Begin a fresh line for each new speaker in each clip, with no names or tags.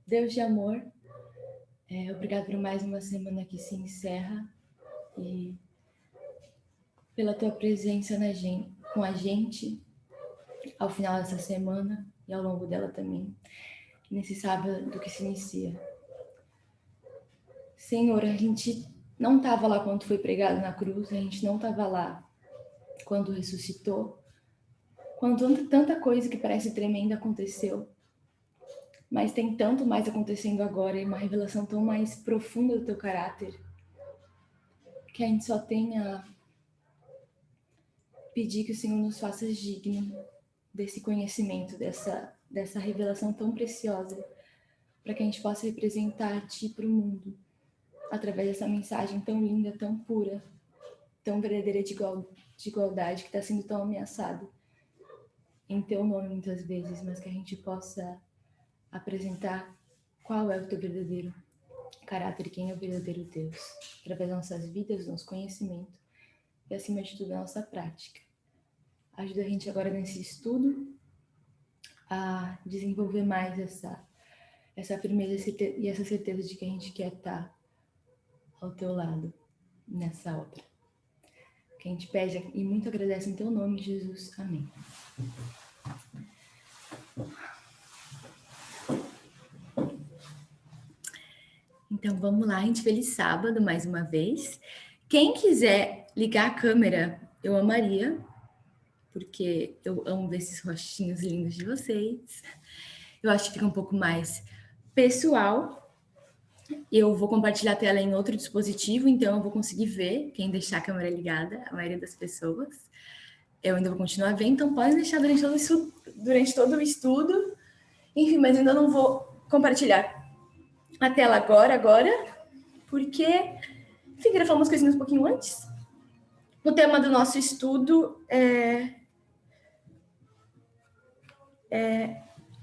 Deus de amor, obrigado por mais uma semana que se encerra e pela tua presença com a gente ao final dessa semana e ao longo dela também, nesse sábado que se inicia. Senhor, a gente não estava lá quando foi pregado na cruz, a gente não estava lá quando ressuscitou, quando tanta coisa que parece tremenda aconteceu, mas tem tanto mais acontecendo agora e uma revelação tão mais profunda do teu caráter, que a gente só tem a pedir que o Senhor nos faça digno desse conhecimento, dessa revelação tão preciosa, para que a gente possa representar Ti para o mundo, através dessa mensagem tão linda, tão pura, tão verdadeira de igualdade, que está sendo tão ameaçado em Teu nome muitas vezes, mas que a gente possa apresentar qual é o Teu verdadeiro caráter e quem é o verdadeiro Deus, através das nossas vidas, do nosso conhecimento e, acima de tudo, da nossa prática. Ajuda a gente agora nesse estudo a desenvolver mais essa firmeza e essa certeza de que a gente quer estar ao teu lado nessa obra. Que a gente pede e muito agradece em teu nome, Jesus. Amém. Então vamos lá, gente. Feliz sábado mais uma vez. Quem quiser ligar a câmera, eu amaria, porque eu amo ver esses rostinhos lindos de vocês. Eu acho que fica um pouco mais pessoal. Eu vou compartilhar a tela em outro dispositivo, então eu vou conseguir ver quem deixar a câmera ligada, a maioria das pessoas. Eu ainda vou continuar vendo, então pode deixar durante todo o estudo. Enfim, mas ainda não vou compartilhar a tela agora, porque, enfim, queria falar umas coisinhas um pouquinho antes. O tema do nosso estudo é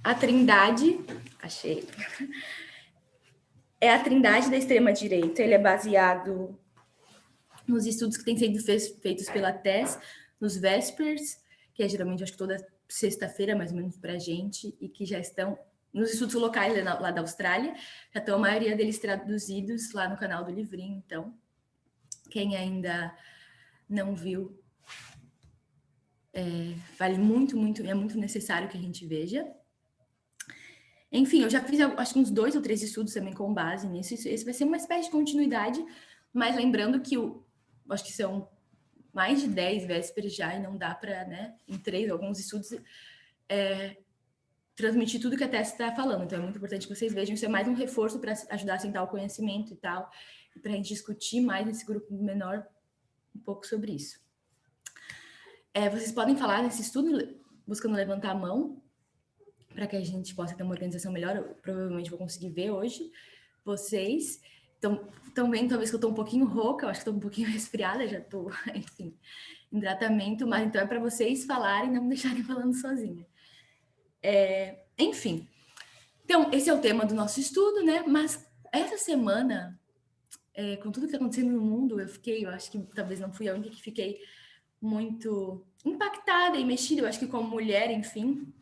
a Trindade, achei, é a Trindade da extrema-direita. Ele é baseado nos estudos que têm sido feitos pela TES, nos Vespers, que é geralmente, acho que toda sexta-feira, mais ou menos, para a gente, e que já estão nos estudos locais lá da Austrália, já estão a maioria deles traduzidos lá no canal do Livrinho. Então, quem ainda não viu, vale muito, é muito necessário que a gente veja. Enfim, eu já fiz, acho que uns 2 ou 3 estudos também com base nisso. Esse vai ser uma espécie de continuidade, mas lembrando que acho que são mais de 10 vésperas já, e não dá para, né, em 3, alguns estudos, transmitir tudo que a Tess está falando. Então, é muito importante que vocês vejam. Isso é mais um reforço para ajudar a sentar o conhecimento e tal, e para a gente discutir mais nesse grupo menor um pouco sobre isso. Vocês podem falar nesse estudo, buscando levantar a mão, para que a gente possa ter uma organização melhor. Eu provavelmente vou conseguir ver hoje vocês. Estão vendo, talvez, que eu estou um pouquinho rouca, eu acho que estou um pouquinho resfriada, já estou, enfim, em tratamento, mas então é para vocês falarem e não me deixarem falando sozinha. Enfim, então esse é o tema do nosso estudo, né? Mas essa semana, com tudo que está acontecendo no mundo, eu acho que talvez não fui a única que fiquei muito impactada e mexida, eu acho que como mulher, enfim.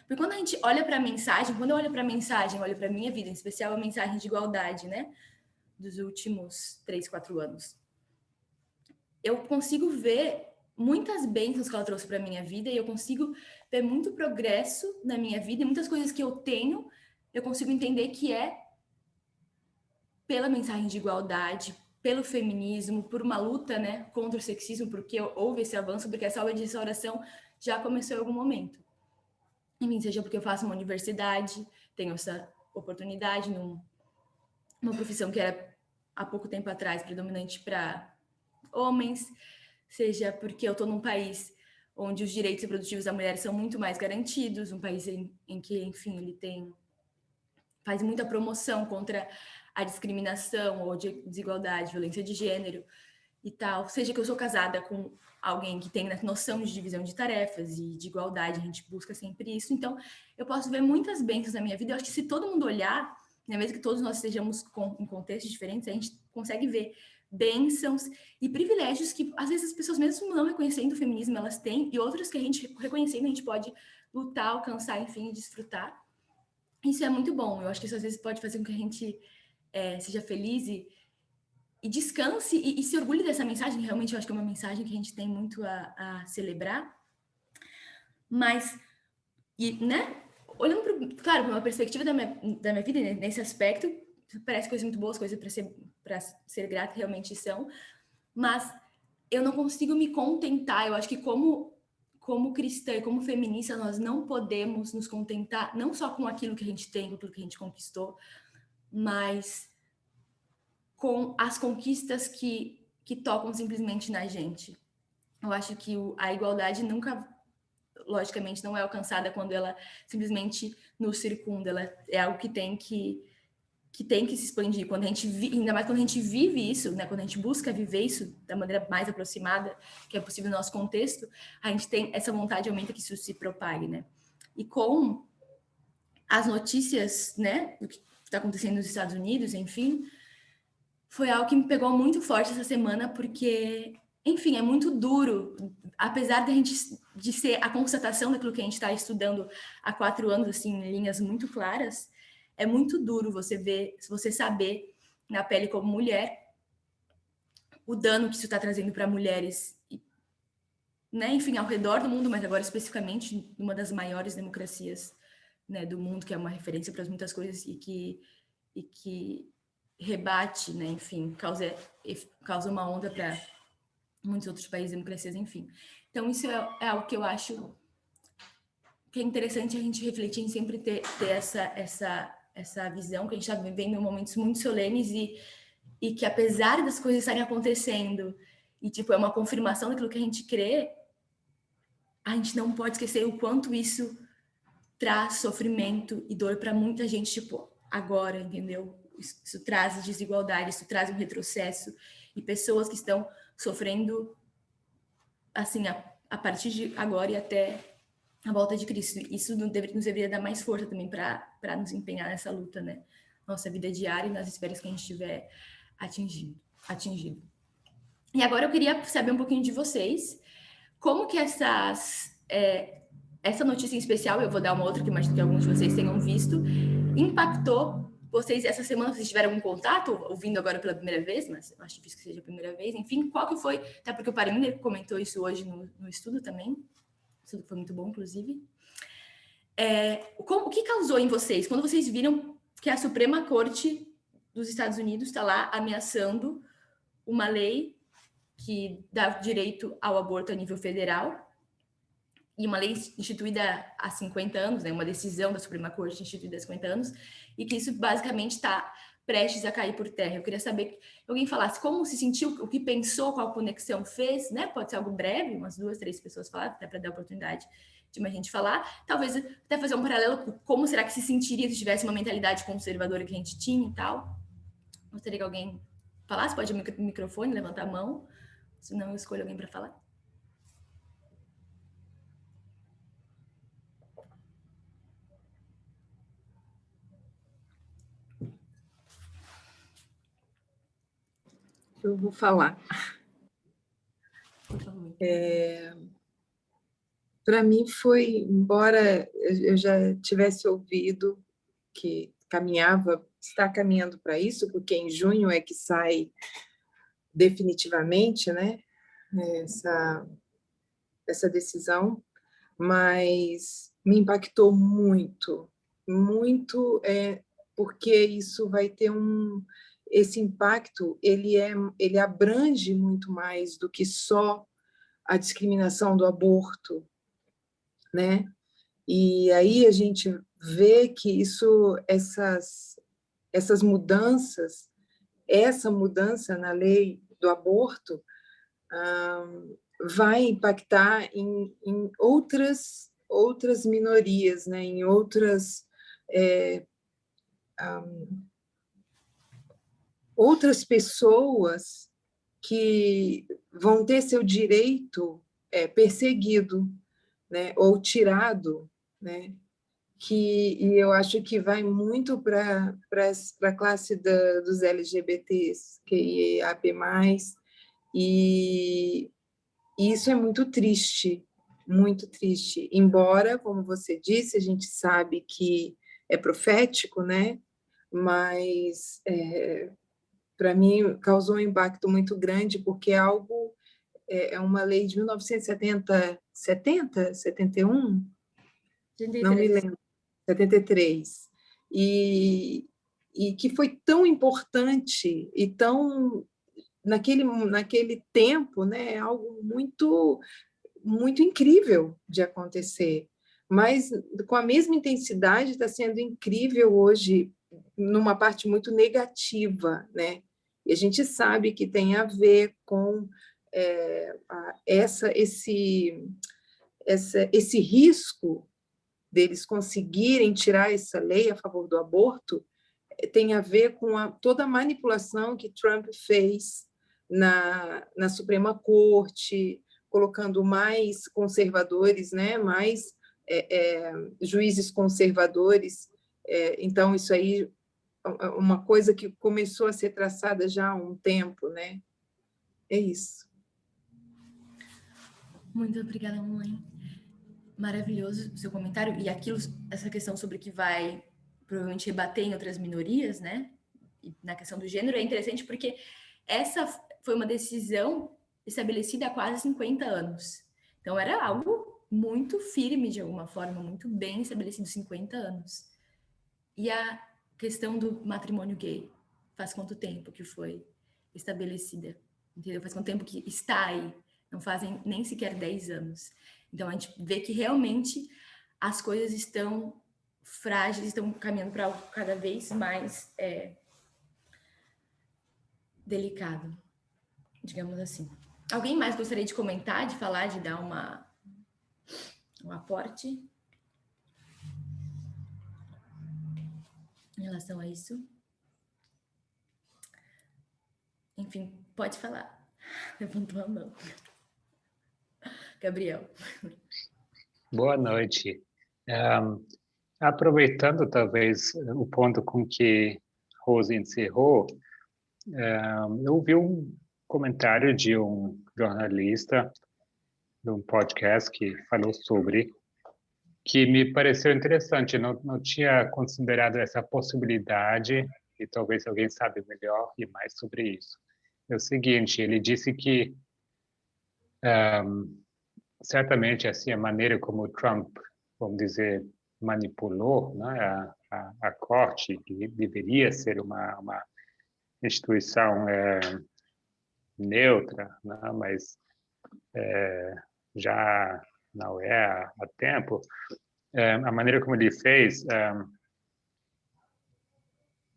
Porque quando a gente olha para a mensagem, quando eu olho para a mensagem, olho para a minha vida, em especial a mensagem de igualdade, né? Dos últimos 3, 4 anos. Eu consigo ver muitas bênçãos que ela trouxe para a minha vida e eu consigo ver muito progresso na minha vida e muitas coisas que eu tenho, eu consigo entender que é pela mensagem de igualdade, pelo feminismo, por uma luta, né, contra o sexismo, porque houve esse avanço, porque essa obra de restauração já começou em algum momento. Enfim, seja porque eu faço uma universidade, tenho essa oportunidade numa profissão que era há pouco tempo atrás predominante para homens, seja porque eu estou num país onde os direitos reprodutivos da mulher são muito mais garantidos, um país em que, enfim, ele faz muita promoção contra a discriminação ou de desigualdade, violência de gênero e tal, seja que eu sou casada com alguém que tem noção de divisão de tarefas e de igualdade, a gente busca sempre isso. Então, eu posso ver muitas bênçãos na minha vida. Eu acho que se todo mundo olhar, né, mesmo que todos nós estejamos em contextos diferentes, a gente consegue ver bênçãos e privilégios que, às vezes, as pessoas, mesmo não reconhecendo o feminismo, elas têm, e outros que a gente, reconhecendo, a gente pode lutar, alcançar, enfim, desfrutar. isso é muito bom. Eu acho que isso às vezes pode fazer com que a gente seja feliz e descanse e se orgulhe dessa mensagem. Realmente eu acho que é uma mensagem que a gente tem muito a celebrar. Mas, né? Olhando, claro, para uma perspectiva da minha vida, nesse aspecto, parece coisas muito boas, coisas para ser grata, realmente são. Mas eu não consigo me contentar. Eu acho que como cristã e como feminista, nós não podemos nos contentar não só com aquilo que a gente tem, com aquilo que a gente conquistou, mas com as conquistas que tocam simplesmente na gente. Eu acho que a igualdade nunca, logicamente, não é alcançada quando ela simplesmente nos circunda. Ela é algo que tem que se expandir. Quando a gente ainda mais quando a gente vive isso, né? Quando a gente busca viver isso da maneira mais aproximada que é possível no nosso contexto, a gente tem essa vontade, aumenta que isso se propague, né? E com as notícias, né, do que está acontecendo nos Estados Unidos, enfim, foi algo que me pegou muito forte essa semana, porque, enfim, é muito duro, apesar de a gente de ser a constatação daquilo que a gente está estudando há 4 anos, assim, em linhas muito claras, é muito duro você ver, você saber na pele como mulher o dano que isso está trazendo para mulheres, né, enfim, ao redor do mundo, mas agora especificamente numa das maiores democracias, né, do mundo, que é uma referência para muitas coisas e que rebate, né, enfim, causa uma onda para muitos outros países, democracias, enfim. Então, isso é algo que eu acho que é interessante a gente refletir em sempre ter essa visão, que a gente está vivendo momentos muito solenes e que, apesar das coisas estarem acontecendo, e, tipo, é uma confirmação daquilo que a gente crê, a gente não pode esquecer o quanto isso traz sofrimento e dor para muita gente, tipo, agora, entendeu? Isso traz desigualdade, isso traz um retrocesso e pessoas que estão sofrendo, assim, a partir de agora e até a volta de Cristo. Isso nos deveria dar mais força também para nos empenhar nessa luta, né? Nossa vida diária e nas esferas que a gente estiver atingido. E agora eu queria saber um pouquinho de vocês, como que essa notícia em especial, eu vou dar uma outra que imagino que alguns de vocês tenham visto, impactou vocês essa semana? Vocês tiveram algum contato, ouvindo agora pela primeira vez, mas eu acho difícil que seja a primeira vez. Enfim, qual que foi? Até porque o Parimir comentou isso hoje no estudo também. O estudo foi muito bom, inclusive. O que causou em vocês, quando vocês viram que a Suprema Corte dos Estados Unidos está lá ameaçando uma lei que dá direito ao aborto a nível federal, e uma lei instituída há 50 anos, né, uma decisão da Suprema Corte instituída há 50 anos, e que isso basicamente está prestes a cair por terra. Eu queria saber que alguém falasse como se sentiu, o que pensou, qual conexão fez, né? Pode ser algo breve, umas 2, 3 pessoas falar, até para dar oportunidade de uma gente falar. Talvez até fazer um paralelo com como será que se sentiria se tivesse uma mentalidade conservadora que a gente tinha e tal. Gostaria que alguém falasse, pode abrir o microfone, levantar a mão, senão eu escolho alguém para falar.
Eu vou falar. Para mim foi, embora eu já tivesse ouvido que está caminhando para isso, porque em junho é que sai definitivamente, né, essa decisão, mas me impactou muito, muito, porque isso vai ter esse impacto, ele abrange muito mais do que só a discriminação do aborto, né? E aí a gente vê que essas mudanças, essa mudança na lei do aborto vai impactar em outras minorias, né? Em outras pessoas que vão ter seu direito perseguido, né? Ou tirado, né? E eu acho que vai muito para a classe dos LGBTs, QIAP+, e isso é muito triste, embora, como você disse, a gente sabe que é profético, né? Mas para mim causou um impacto muito grande, porque é uma lei de 1970, 71, não me
33.
lembro, 73, e, e que foi tão importante e tão naquele tempo, né, algo muito incrível de acontecer, mas com a mesma intensidade está sendo incrível hoje numa parte muito negativa, né? E a gente sabe que tem a ver com esse risco deles conseguirem tirar essa lei a favor do aborto, tem a ver com toda a manipulação que Trump fez na Suprema Corte, colocando mais conservadores, né, mais juízes conservadores. Então, isso aí é uma coisa que começou a ser traçada já há um tempo, né? É isso.
Muito obrigada, mamãe. Maravilhoso o seu comentário. E aquilo, essa questão sobre que vai provavelmente rebater em outras minorias, né? E na questão do gênero, é interessante porque essa foi uma decisão estabelecida há quase 50 anos. Então, era algo muito firme, de alguma forma, muito bem estabelecido, 50 anos. E a questão do matrimônio gay, faz quanto tempo que foi estabelecida? Entendeu? Faz quanto tempo que está aí? Não fazem nem sequer 10 anos. Então, a gente vê que realmente as coisas estão frágeis, estão caminhando para algo cada vez mais delicado, digamos assim. Alguém mais gostaria de comentar, de falar, de dar um aporte em relação a isso? Enfim, pode falar. Levantou a mão. Gabriel.
Boa noite. Aproveitando talvez o ponto com que Rose encerrou, eu vi um comentário de um jornalista de um podcast que falou sobre, que me pareceu interessante. Não tinha considerado essa possibilidade e talvez alguém sabe melhor e mais sobre isso. É o seguinte, ele disse que certamente assim a maneira como o Trump, vamos dizer, manipulou, né, a corte, que deveria ser uma instituição neutra, né, mas já não é há tempo. A maneira como ele fez,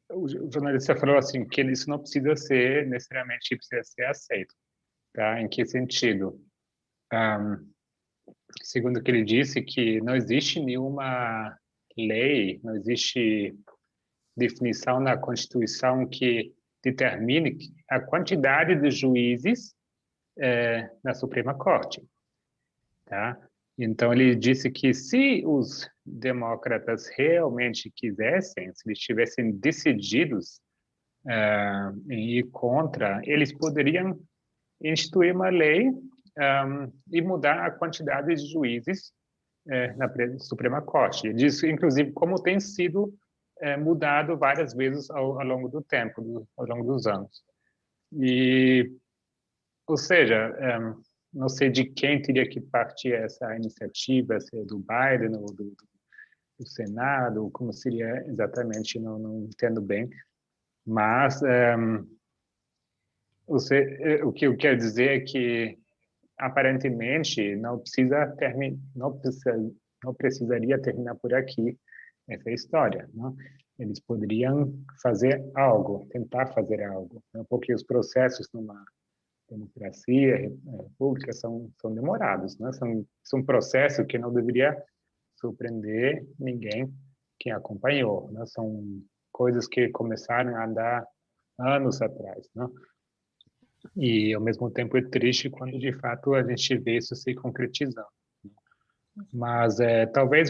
o jornalista falou assim que isso não precisa ser necessariamente precisa ser aceito, tá? Em que sentido? Segundo o que ele disse, que não existe nenhuma lei, não existe definição na Constituição que determine a quantidade de juízes na Suprema Corte, tá? Então ele disse que se os democratas realmente quisessem, se eles tivessem decididos em ir contra, eles poderiam instituir uma lei e mudar a quantidade de juízes na Suprema Corte. Ele disse, inclusive, como tem sido mudado várias vezes ao longo do tempo, ao longo dos anos. E, ou seja, não sei de quem teria que partir essa iniciativa, se é do Biden ou do Senado, como seria exatamente, não entendo bem, mas o que eu quero dizer é que aparentemente não precisaria terminar por aqui essa história, né? Eles poderiam fazer algo, tentar fazer algo, né? Porque os processos numa democracia república são demorados, né? São processos que não deveria surpreender ninguém que acompanhou, né? São coisas que começaram a andar anos atrás, né? E, ao mesmo tempo, é triste quando, de fato, a gente vê isso se concretizando. Mas talvez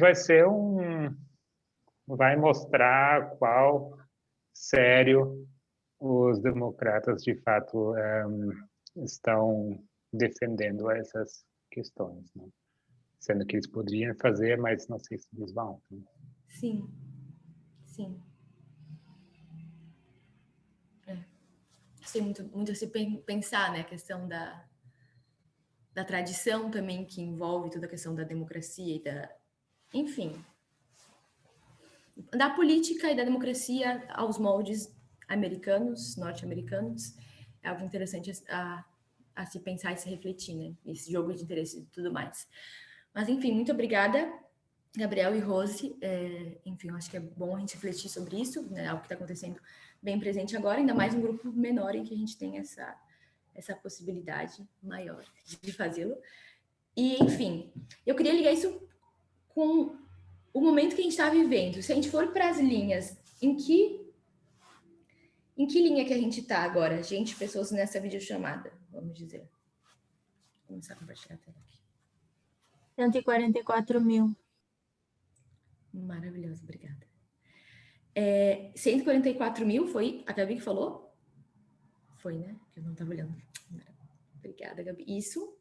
vai mostrar qual sério os democratas, de fato, estão defendendo essas questões, né? Sendo que eles poderiam fazer, mas não sei se eles vão. Né?
Sim. Sim. Tem muito a se pensar, né? A questão da tradição também, que envolve toda a questão da democracia e enfim, da política e da democracia aos moldes americanos, norte-americanos. É algo interessante a se pensar e se refletir, né? Esse jogo de interesse e tudo mais. Mas, enfim, muito obrigada, Gabriel e Rose. Enfim, eu acho que é bom a gente refletir sobre isso, né? Algo que está acontecendo bem presente agora, ainda mais um grupo menor em que a gente tem essa possibilidade maior de fazê-lo. E, enfim, eu queria ligar isso com o momento que a gente está vivendo. Se a gente for para as linhas, em que linha que a gente está agora? Gente, pessoas nessa videochamada, vamos dizer. Vou começar a compartilhar a tela aqui.
144 mil.
Maravilhoso, obrigada. 144 mil foi a Gabi que falou? Foi, né? Eu não estava olhando. Obrigada, Gabi. Isso.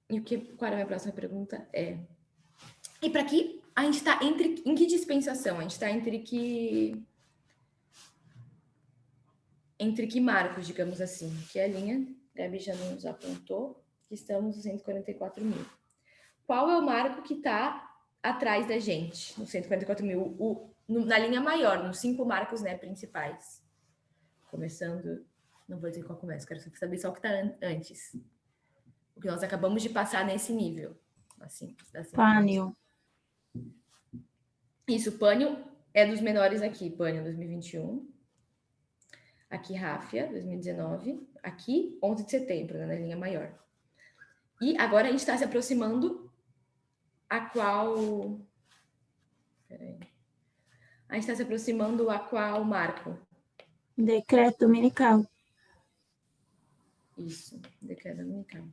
E qual era a minha próxima pergunta? E para que a gente está em que dispensação? A gente está entre que marcos, digamos assim? Que a linha, a Gabi já nos apontou, que estamos nos 144 mil. Qual é o marco que está atrás da gente, no 144 mil? Na linha maior, nos 5 marcos, né, principais. Começando, não vou dizer qual começa, quero saber só o que está antes. O que nós acabamos de passar nesse nível. Assim,
Pânio.
Isso, Pânio é dos menores aqui. Pânio 2021. Aqui, Ráfia, 2019. Aqui, 11 de setembro, né, na linha maior. E agora a gente está se aproximando a qual... Peraí. A gente está se aproximando a qual marco?
Decreto dominical.
Isso, decreto dominical.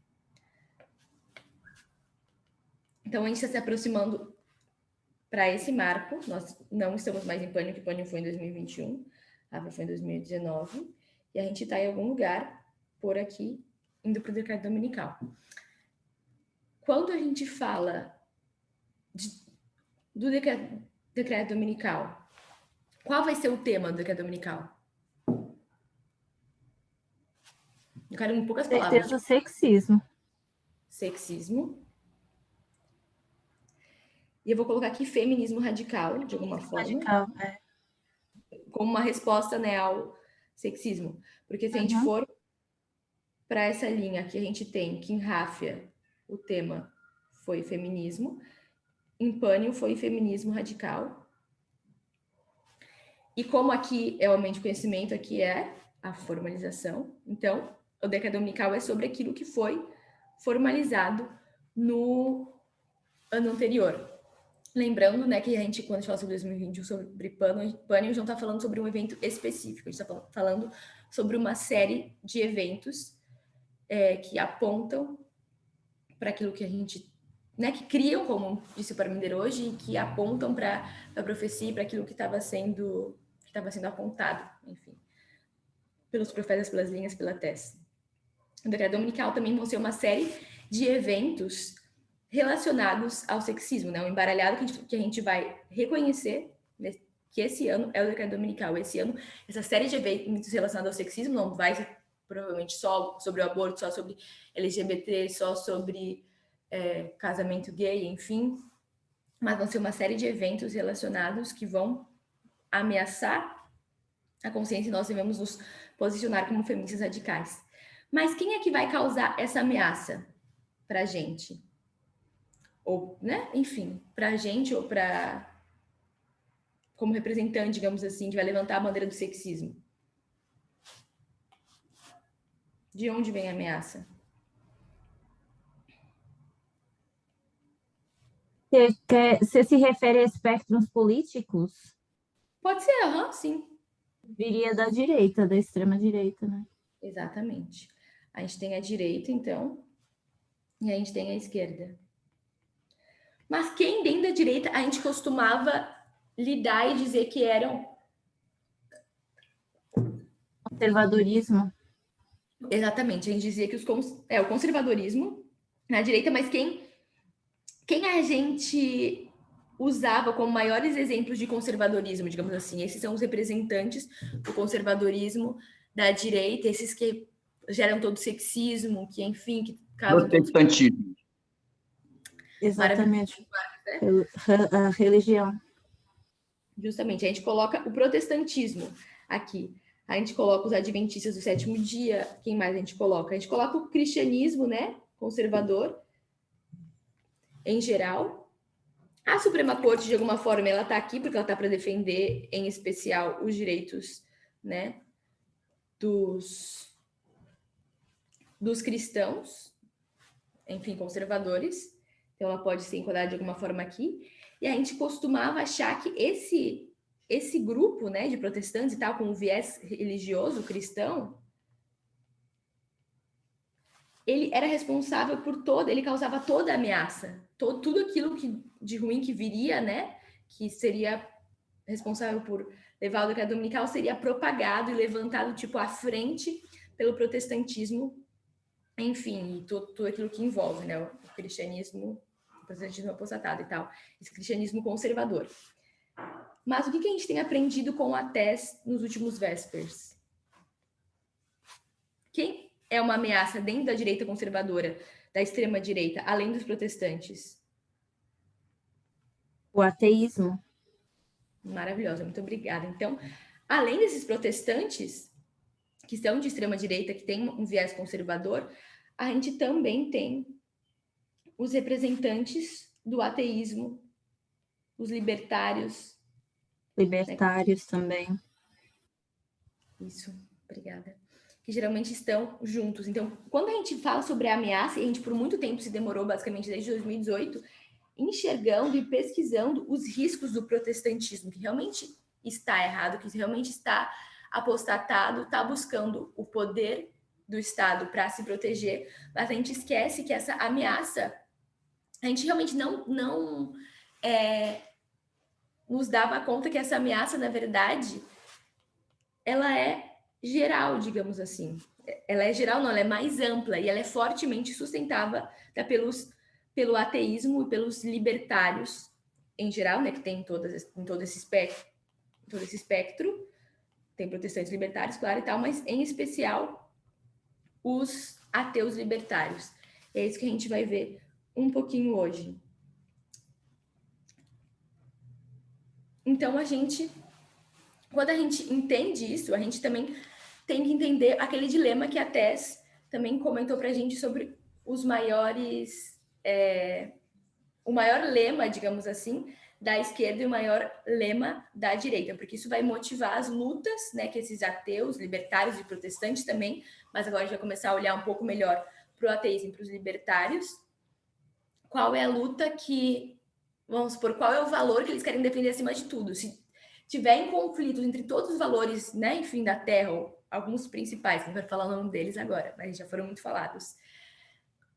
Então, a gente está se aproximando para esse marco. Nós não estamos mais em Pânio, que Pânio foi em 2021, Ráfia foi em 2019, e a gente está em algum lugar por aqui, indo para o decreto dominical. Quando a gente fala do decreto dominical, qual vai ser o tema do decreto dominical? Eu quero em poucas palavras.
Certeza, sexismo.
Sexismo. E eu vou colocar aqui feminismo radical, de alguma forma.
Radical,
Como uma resposta, né, ao sexismo. Porque se a gente for para essa linha que a gente tem, que em Ráfia o tema foi feminismo, em Pânio foi feminismo radical. E como aqui é o aumento de conhecimento, aqui é a formalização. Então, o decreto dominical é sobre aquilo que foi formalizado no ano anterior. Lembrando, né, que a gente, quando a gente fala sobre 2021, sobre Pânio, a gente não está falando sobre um evento específico, a gente está falando sobre uma série de eventos que apontam para aquilo que a gente, né, que criam, como disse o Parminder hoje, e que apontam para a profecia, para aquilo que estava sendo apontado, enfim, pelos profetas, pelas linhas, pela tese. O decreto dominical também vão ser uma série de eventos relacionados ao sexismo, né? O embaralhado que a gente vai reconhecer, né, que esse ano é o decreto dominical. Esse ano, essa série de eventos relacionados ao sexismo não vai ser provavelmente só sobre o aborto, só sobre LGBT, só sobre casamento gay, enfim, mas vão ser uma série de eventos relacionados que vão ameaçar a consciência e nós devemos nos posicionar como feministas radicais. Mas quem é que vai causar essa ameaça para a gente? Ou, né, enfim, para a gente ou para como representante, digamos assim, que vai levantar a bandeira do sexismo. De onde vem a ameaça?
Você se refere a espectros políticos?
Pode ser, sim.
Viria da direita, da extrema-direita, né?
Exatamente. A gente tem a direita, então, e a gente tem a esquerda. Mas quem dentro da direita a gente costumava lidar e dizer que eram...
Conservadorismo.
Exatamente, a gente dizia que o conservadorismo na direita, mas quem a gente usava como maiores exemplos de conservadorismo, digamos assim. Esses são os representantes do conservadorismo da direita, esses que geram todo o sexismo, que, enfim, que causam todos...
Protestantismo.
Exatamente. A religião.
Justamente, a gente coloca o protestantismo aqui. A gente coloca os adventistas do sétimo dia. Quem mais a gente coloca? A gente coloca o cristianismo, né? Conservador, em geral. A Suprema Corte, de alguma forma, ela está aqui porque ela está para defender, em especial, os direitos, né, dos cristãos, enfim, conservadores. Então, ela pode ser enquadrada de alguma forma aqui. E a gente costumava achar que esse grupo, né, de protestantes e tal, com o viés religioso cristão, ele era responsável por ele causava toda a ameaça, tudo aquilo de ruim que viria, né, que seria responsável por levar o decreto dominical, seria propagado e levantado, tipo, à frente pelo protestantismo, enfim, e tudo aquilo que envolve, né, o cristianismo, o protestantismo apostatado e tal, esse cristianismo conservador. Mas o que a gente tem aprendido com a TES nos últimos Vespers? Quem é uma ameaça dentro da direita conservadora, da extrema-direita, além dos protestantes?
O ateísmo.
Maravilhosa, muito obrigada. Então, além desses protestantes, que são de extrema-direita, que tem um viés conservador, a gente também tem os representantes do ateísmo, os libertários.
Libertários também.
Isso, obrigada. Que geralmente estão juntos. Então, quando a gente fala sobre a ameaça, e a gente por muito tempo se demorou, basicamente desde 2018, enxergando e pesquisando os riscos do protestantismo, que realmente está errado, que realmente está apostatado, está buscando o poder do Estado para se proteger, mas a gente esquece que essa ameaça, a gente realmente não nos dava conta que essa ameaça, na verdade, ela é geral, digamos assim. Ela é geral, não, ela é mais ampla e ela é fortemente sustentada pelo ateísmo e pelos libertários em geral, né, que tem em todo esse espectro, tem protestantes libertários, claro, e tal, mas em especial os ateus libertários. É isso que a gente vai ver um pouquinho hoje. Então, quando a gente entende isso, a gente também tem que entender aquele dilema que a Tess também comentou para a gente sobre os maiores... o maior lema, digamos assim, da esquerda e o maior lema da direita, porque isso vai motivar as lutas, né, que esses ateus, libertários e protestantes também, mas agora a gente vai começar a olhar um pouco melhor para o ateísmo e para os libertários. Qual é a luta que, vamos supor, qual é o valor que eles querem defender acima de tudo? Se tiver em conflito entre todos os valores, né, enfim, da Terra, ou alguns principais, a gente vai falar o nome deles agora, mas já foram muito falados.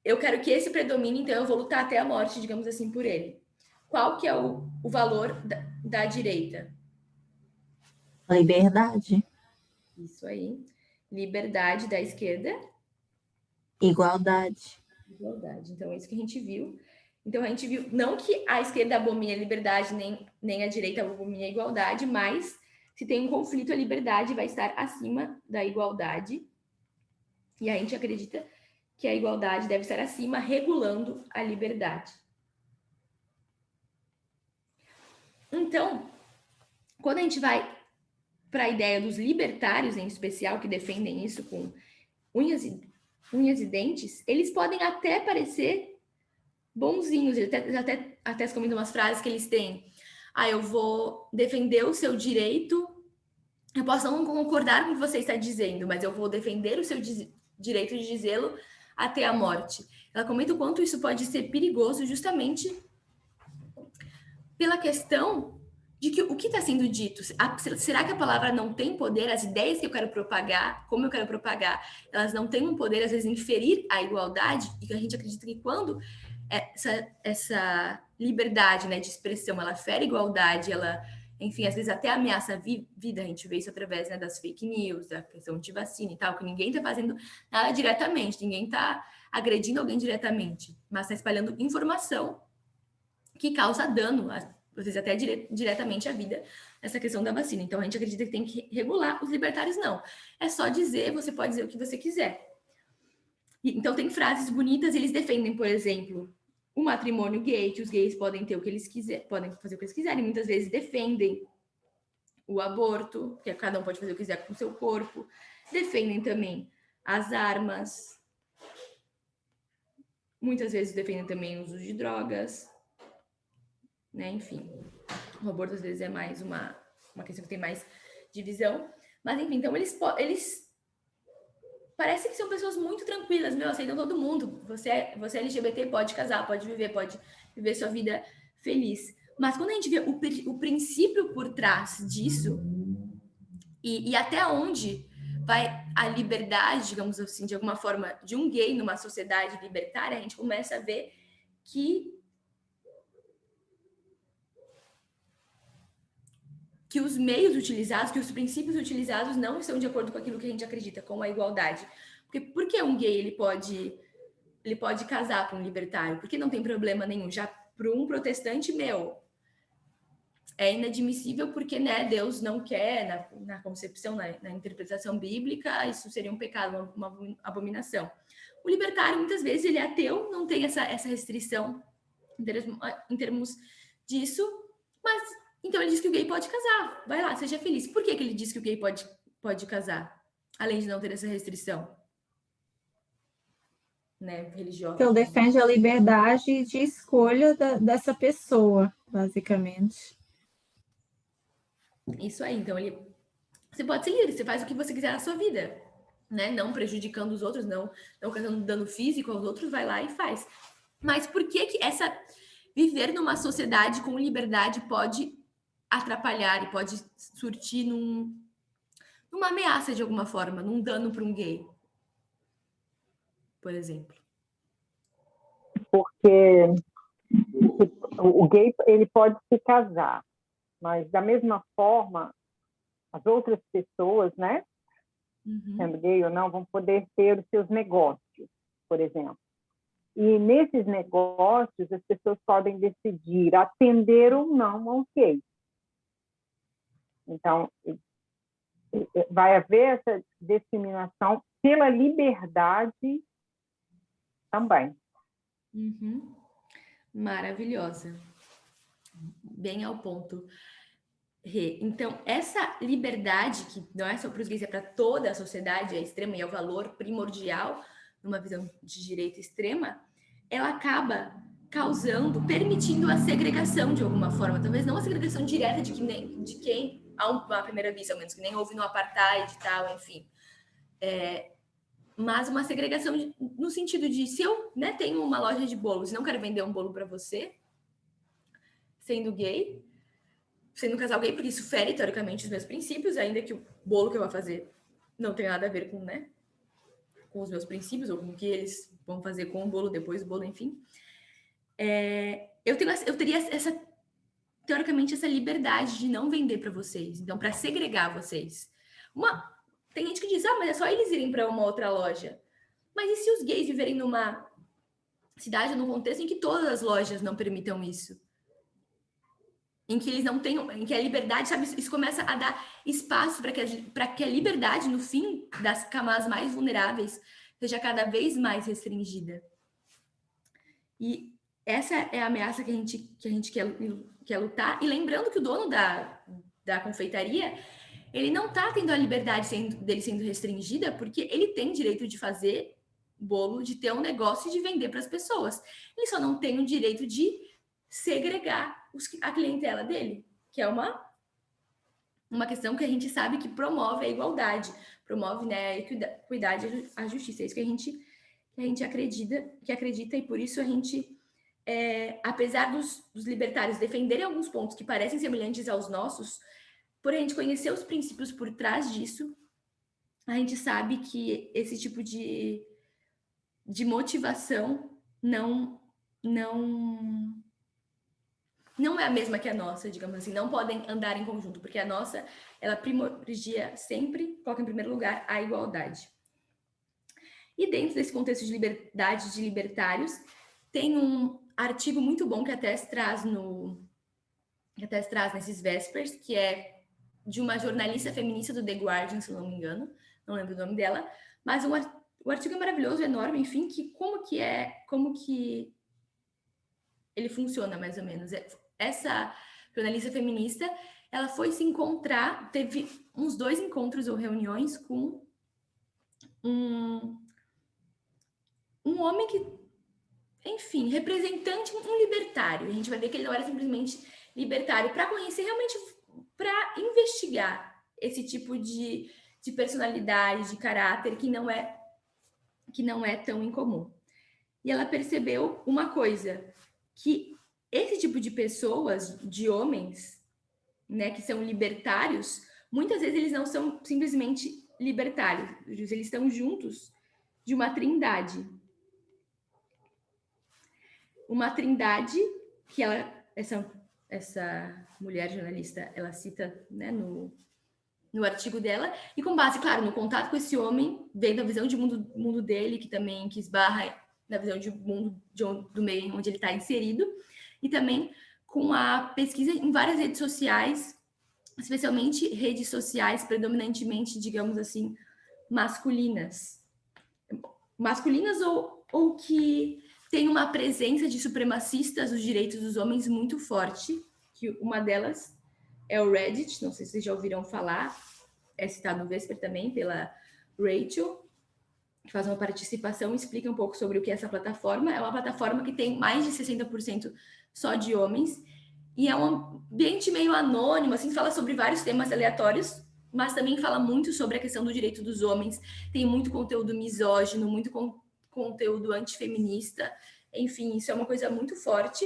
Eu quero que esse predomine, então eu vou lutar até a morte, digamos assim, por ele. Qual que é o valor da direita?
Liberdade.
Isso aí. Liberdade da esquerda.
Igualdade.
Igualdade. Então, é isso que a gente viu. Então, a gente viu, não que a esquerda abomine a liberdade, nem a direita abomine a igualdade, mas se tem um conflito, a liberdade vai estar acima da igualdade. E a gente acredita que a igualdade deve estar acima, regulando a liberdade. Então, quando a gente vai para a ideia dos libertários, em especial, que defendem isso com unhas e dentes, eles podem até parecer bonzinhos. Até comentam umas frases que eles têm. Eu vou defender o seu direito. Eu posso não concordar com o que você está dizendo, mas eu vou defender o seu direito de dizê-lo até a morte. Ela comenta o quanto isso pode ser perigoso justamente pela questão de que o que está sendo dito, será que a palavra não tem poder? As ideias que eu quero propagar, como eu quero propagar, elas não têm um poder, às vezes, em ferir a igualdade? E a gente acredita que quando essa liberdade, né, de expressão, ela fere a igualdade, ela, enfim, às vezes até ameaça a vida, a gente vê isso através, né, das fake news, da questão de vacina e tal, que ninguém está fazendo nada diretamente, ninguém está agredindo alguém diretamente, mas está espalhando informação que causa dano às vezes até diretamente a vida, essa questão da vacina. Então, a gente acredita que tem que regular, os libertários não. É só dizer, você pode dizer o que você quiser. Então, tem frases bonitas, eles defendem, por exemplo, o matrimônio gay, que os gays podem ter o que eles quiserem, podem fazer o que eles quiserem, muitas vezes defendem o aborto, que cada um pode fazer o que quiser com o seu corpo, defendem também as armas, muitas vezes defendem também o uso de drogas, né? Enfim, o aborto às vezes é mais uma questão que tem mais divisão, mas enfim, então eles parece que são pessoas muito tranquilas, aceitam todo mundo, você é LGBT, pode casar, pode viver sua vida feliz. Mas quando a gente vê o princípio por trás disso, e até onde vai a liberdade, digamos assim, de alguma forma, de um gay numa sociedade libertária, a gente começa a ver que os meios utilizados, que os princípios utilizados não estão de acordo com aquilo que a gente acredita, com a igualdade. Por que um gay ele pode casar com um libertário? Porque não tem problema nenhum. Já para um protestante, é inadmissível porque, né, Deus não quer, na concepção, na interpretação bíblica, isso seria um pecado, uma abominação. O libertário, muitas vezes, ele é ateu, não tem essa restrição em termos disso, mas então ele diz que o gay pode casar. Vai lá, seja feliz. Por que ele diz que o gay pode casar? Além de não ter essa restrição, né, religiosa.
Então, defende a liberdade de escolha dessa pessoa, basicamente.
Isso aí. Então, você pode ser livre, você faz o que você quiser na sua vida, né? Não prejudicando os outros, não causando dano físico aos outros, vai lá e faz. Mas por que viver numa sociedade com liberdade pode atrapalhar e pode surtir numa ameaça de alguma forma, num dano para um gay, por exemplo?
Porque o gay ele pode se casar, mas da mesma forma as outras pessoas, né, sendo gay ou não, vão poder ter os seus negócios, por exemplo. E nesses negócios as pessoas podem decidir atender ou não ao gay. Então, vai haver essa discriminação pela liberdade também.
Maravilhosa. Bem ao ponto. Rê. Então, essa liberdade, que não é só para os gays, é para toda a sociedade, é extrema e é o valor primordial numa visão de direita extrema, ela acaba permitindo a segregação de alguma forma. Talvez não a segregação direta de quem, à primeira vista, ao menos, que nem houve no apartheid e tal, enfim. Mas uma segregação no sentido de, se eu, né, tenho uma loja de bolos e não quero vender um bolo para você, sendo gay, sendo um casal gay, porque isso fere, teoricamente, os meus princípios, ainda que o bolo que eu vou fazer não tenha nada a ver com, né, com os meus princípios, ou com o que eles vão fazer com o bolo, depois do bolo, enfim. Eu teria teoricamente, essa liberdade de não vender para vocês. Então, para segregar vocês. Tem gente que diz, mas é só eles irem para uma outra loja. Mas e se os gays viverem numa cidade, num contexto em que todas as lojas não permitam isso? Em que eles não tenham, em que a liberdade, sabe, isso começa a dar espaço para que a liberdade, no fim, das camadas mais vulneráveis, seja cada vez mais restringida. E essa é a ameaça que a gente quer lutar. E lembrando que o dono da confeitaria, ele não está tendo a liberdade dele sendo restringida, porque ele tem direito de fazer bolo, de ter um negócio e de vender para as pessoas. Ele só não tem o direito de segregar a clientela dele, que é uma questão que a gente sabe que promove a igualdade, promove, né, a equidade, a justiça. É isso que a gente acredita, e por isso a gente, apesar dos libertários defenderem alguns pontos que parecem semelhantes aos nossos, por a gente conhecer os princípios por trás disso, a gente sabe que esse tipo de motivação não é a mesma que a nossa, digamos assim, não podem andar em conjunto, porque a nossa, ela primordia sempre, coloca em primeiro lugar a igualdade. E dentro desse contexto de liberdade de libertários, tem um artigo muito bom que até se traz no que até traz nesses Vespers, que é de uma jornalista feminista do The Guardian, se eu não me engano, não lembro o nome dela, mas o artigo é maravilhoso, enorme, enfim, que como que ele funciona, mais ou menos. Essa jornalista feminista, ela foi se encontrar, teve uns 2 encontros ou reuniões com um homem que, enfim, representante, um libertário. A gente vai ver que ele não era simplesmente libertário, para conhecer realmente, para investigar esse tipo de personalidade, de caráter que não é tão incomum. E ela percebeu uma coisa, que esse tipo de pessoas, de homens, né, que são libertários, muitas vezes eles não são simplesmente libertários, eles estão juntos de uma trindade. Uma trindade que essa mulher jornalista, ela cita, né, no artigo dela, e com base, claro, no contato com esse homem, vendo a visão de mundo dele, que esbarra na visão de mundo do meio onde ele está inserido, e também com a pesquisa em várias redes sociais, especialmente redes sociais predominantemente, digamos assim, masculinas ou que tem uma presença de supremacistas dos direitos dos homens muito forte, que uma delas é o Reddit, não sei se vocês já ouviram falar, é citado no Vesper também pela Rachel, que faz uma participação e explica um pouco sobre o que é essa plataforma. É uma plataforma que tem mais de 60% só de homens, e é um ambiente meio anônimo, assim, fala sobre vários temas aleatórios, mas também fala muito sobre a questão do direito dos homens, tem muito conteúdo misógino, muito conteúdo antifeminista, enfim, isso é uma coisa muito forte,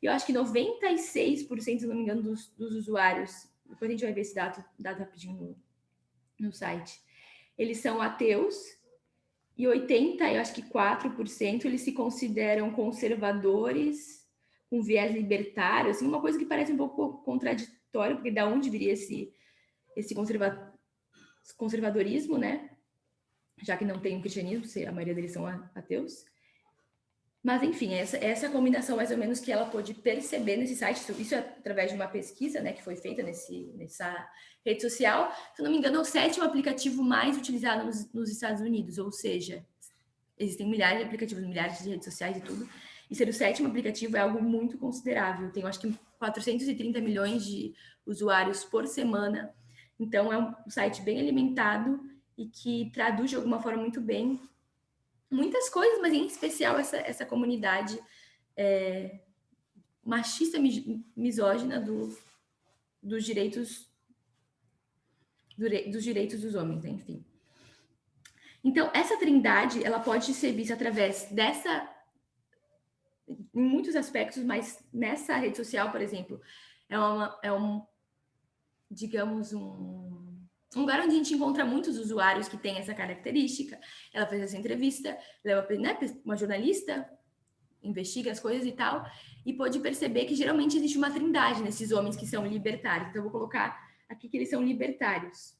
e eu acho que 96%, se não me engano, dos usuários, depois a gente vai ver esse dado rapidinho no site, eles são ateus, e 4% eles se consideram conservadores, com viés libertário, assim, uma coisa que parece um pouco contraditório, porque da onde viria esse conservadorismo, né? Já que não tem o cristianismo, a maioria deles são ateus. Mas, enfim, essa combinação, mais ou menos, que ela pôde perceber nesse site, isso é através de uma pesquisa, né, que foi feita nessa rede social. Se eu não me engano, é o 7º aplicativo mais utilizado nos Estados Unidos, ou seja, existem milhares de aplicativos, milhares de redes sociais e tudo, e ser o 7º aplicativo é algo muito considerável. Tem, acho que, 430 milhões de usuários por semana. Então, é um site bem alimentado e que traduz, de alguma forma, muito bem muitas coisas, mas em especial essa comunidade machista, misógina dos direitos dos homens, né? Enfim. Então, essa trindade, ela pode ser vista através em muitos aspectos, mas nessa rede social, por exemplo, digamos, um lugar onde a gente encontra muitos usuários que têm essa característica. Ela fez essa entrevista, ela é uma jornalista, investiga as coisas e tal, e pôde perceber que geralmente existe uma trindade nesses homens que são libertários. Então, eu vou colocar aqui que eles são libertários.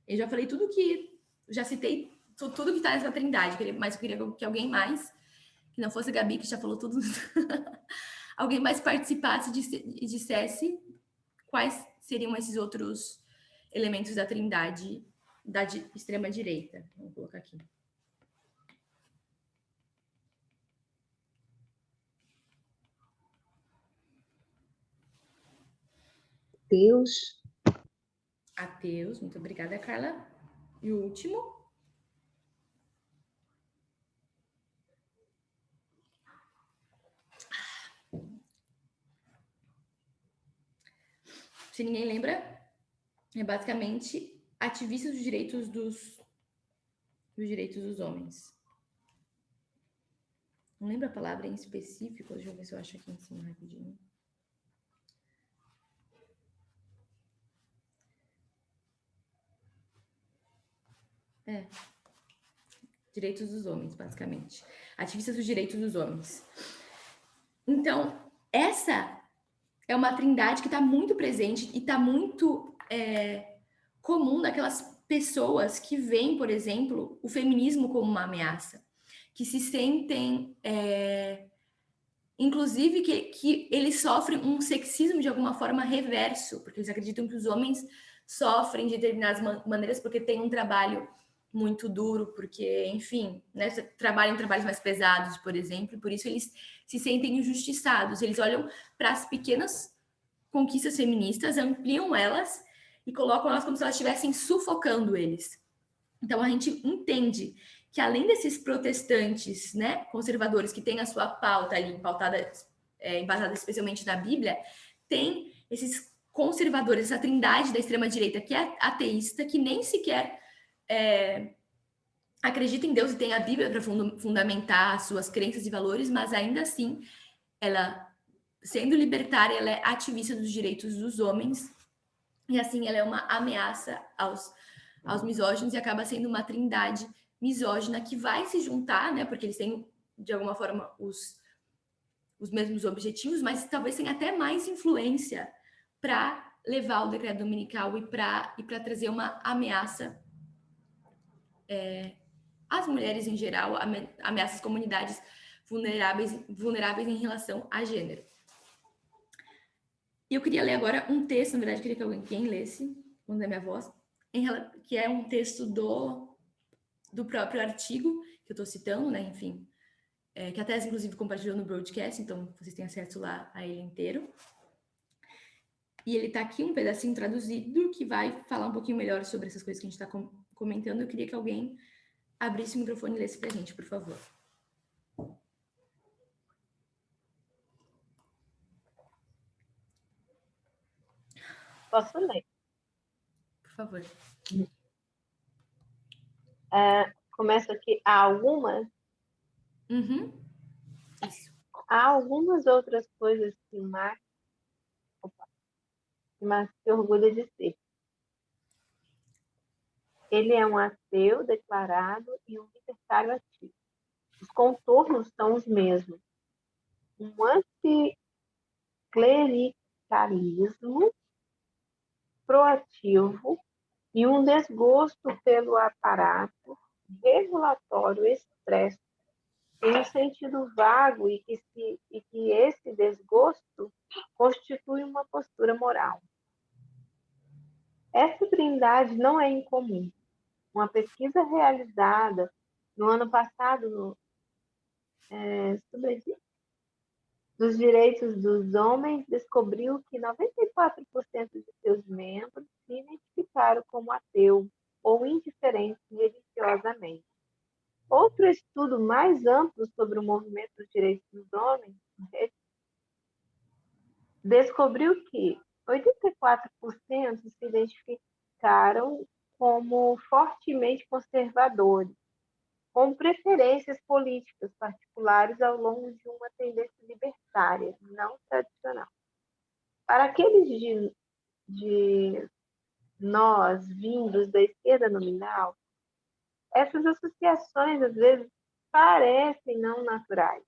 Eu já falei já citei tudo que está nessa trindade, mas eu queria que alguém mais, que não fosse a Gabi, que já falou tudo, alguém mais participasse e dissesse quais seriam esses outros elementos da trindade da extrema-direita. Vamos colocar aqui. Ateus, muito obrigada, Carla. E o último? Se ninguém lembra, é basicamente ativistas dos direitos dos homens. Não lembro a palavra em específico, deixa eu ver se eu acho aqui em cima rapidinho. Direitos dos homens, basicamente. Ativistas dos direitos dos homens. Então, essa é uma trindade que está muito presente e está muito comum naquelas pessoas que veem, por exemplo, o feminismo como uma ameaça, que se sentem inclusive que eles sofrem um sexismo de alguma forma reverso, porque eles acreditam que os homens sofrem de determinadas maneiras porque têm um trabalho muito duro, porque, enfim, né, trabalham em trabalhos mais pesados, por exemplo, e por isso eles se sentem injustiçados. Eles olham para as pequenas conquistas feministas, ampliam elas e colocam elas como se elas estivessem sufocando eles. Então, a gente entende que, além desses protestantes, né, conservadores, que têm a sua pauta ali, embasada especialmente na Bíblia, tem esses conservadores, essa trindade da extrema-direita, que é ateísta, que nem sequer acredita em Deus e tem a Bíblia para fundamentar as suas crenças e valores, mas ainda assim, ela, sendo libertária, ela é ativista dos direitos dos homens, e assim ela é uma ameaça aos misóginos e acaba sendo uma trindade misógina que vai se juntar, né, porque eles têm, de alguma forma, os mesmos objetivos, mas talvez tenha até mais influência para levar o decreto dominical e para trazer uma ameaça às mulheres em geral, ameaças às comunidades vulneráveis em relação a gênero. E eu queria ler agora um texto, na verdade, eu queria que alguém lesse, quando é minha voz, que é um texto do próprio artigo que eu estou citando, né? Enfim, que a Tess, inclusive, compartilhou no broadcast, então vocês têm acesso lá a ele inteiro. E ele está aqui, um pedacinho traduzido, que vai falar um pouquinho melhor sobre essas coisas que a gente está comentando. Eu queria que alguém abrisse o microfone e lesse para a gente, por favor.
Posso ler?
Por favor.
Começa aqui. Há algumas outras coisas que Marx se orgulha de ser. Ele é um ateu declarado e um libertário ativo. Os contornos são os mesmos. Um anticlericalismo proativo e um desgosto pelo aparato regulatório expresso em um sentido vago e que esse desgosto constitui uma postura moral. Essa trindade não é incomum. Uma pesquisa realizada no ano passado dos direitos dos homens descobriu que 94% de seus membros se identificaram como ateu ou indiferentes religiosamente. Outro estudo mais amplo sobre o movimento dos direitos dos homens descobriu que 84% se identificaram como fortemente conservadores, com preferências políticas particulares ao longo de uma tendência libertária, não tradicional. Para aqueles de nós vindos da esquerda nominal, essas associações às vezes parecem não naturais.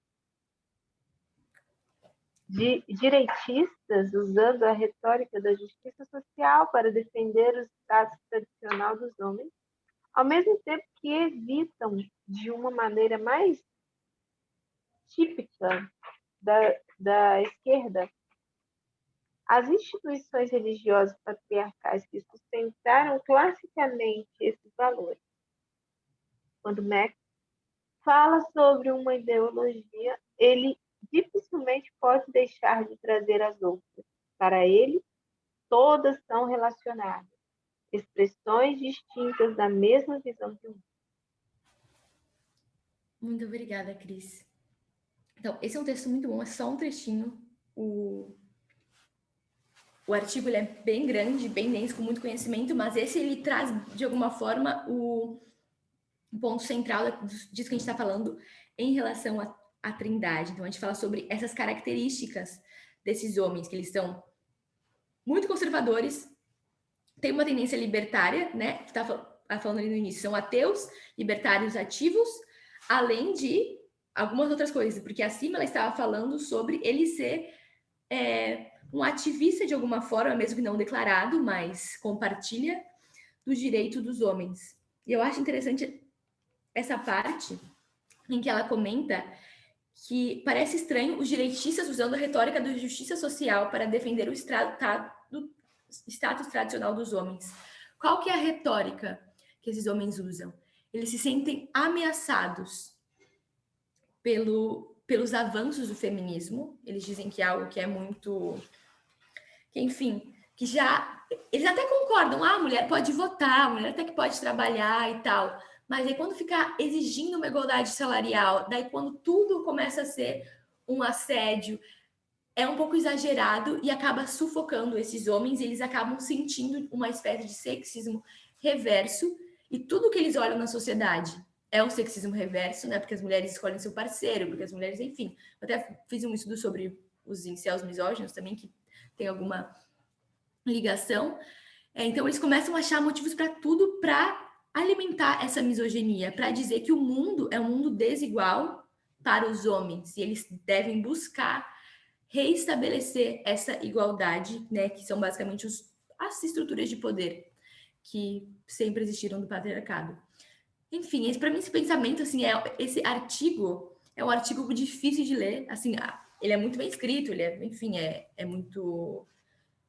Direitistas usando a retórica da justiça social para defender o status tradicional dos homens, ao mesmo tempo que evitam, de uma maneira mais típica da esquerda, as instituições religiosas patriarcais que sustentaram classicamente esses valores. Quando Marx fala sobre uma ideologia, ele dificilmente pode deixar de trazer as outras. Para ele, todas são relacionadas, expressões distintas da mesma visão de mundo.
Muito obrigada, Cris. Então, esse é um texto muito bom, é só um trechinho. O artigo ele é bem grande, bem denso, com muito conhecimento, mas esse ele traz, de alguma forma, o ponto central disso que a gente está falando em relação à trindade. Então, a gente fala sobre essas características desses homens, que eles são muito conservadores, têm uma tendência libertária, né? Que está falando ali no início, são ateus, libertários ativos, além de algumas outras coisas, porque acima ela estava falando sobre ele ser um ativista de alguma forma, mesmo que não declarado, mas compartilha dos direitos dos homens. E eu acho interessante essa parte em que ela comenta que parece estranho os direitistas usando a retórica da justiça social para defender o status tradicional dos homens. Qual que é a retórica que esses homens usam? Eles se sentem ameaçados pelos avanços do feminismo. Eles dizem que é algo que é muito... que, enfim, que já... Eles até concordam, a mulher pode votar, a mulher até que pode trabalhar e tal. Mas aí quando ficar exigindo uma igualdade salarial, daí quando tudo começa a ser um assédio, é um pouco exagerado e acaba sufocando esses homens, e eles acabam sentindo uma espécie de sexismo reverso, e tudo que eles olham na sociedade é um sexismo reverso, né? Porque as mulheres escolhem seu parceiro, porque as mulheres, enfim. Eu até fiz um estudo sobre os incels misóginos também, que tem alguma ligação. Então, eles começam a achar motivos para tudo para alimentar essa misoginia, para dizer que o mundo é um mundo desigual para os homens, e eles devem buscar reestabelecer essa igualdade, né, que são basicamente as estruturas de poder que sempre existiram do patriarcado. Enfim, para mim esse pensamento, assim, esse artigo é um artigo difícil de ler, assim, ele é muito bem escrito, ele é, enfim, é muito,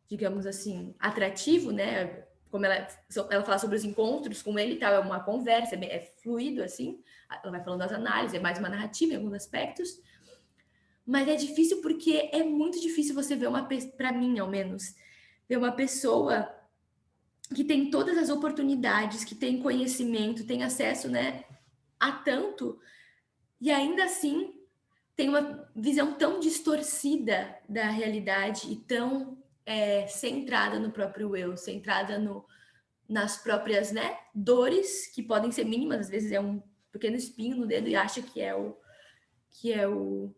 digamos assim, atrativo, né? Como ela fala sobre os encontros com ele e tal, é uma conversa, é fluido, assim, ela vai falando das análises, é mais uma narrativa em alguns aspectos, mas é difícil porque é muito difícil você ver para mim, ao menos, ver uma pessoa que tem todas as oportunidades, que tem conhecimento, tem acesso, né, a tanto, e ainda assim tem uma visão tão distorcida da realidade e tão centrada no próprio eu, centrada nas próprias, né, dores, que podem ser mínimas, às vezes é um pequeno espinho no dedo e acha que é o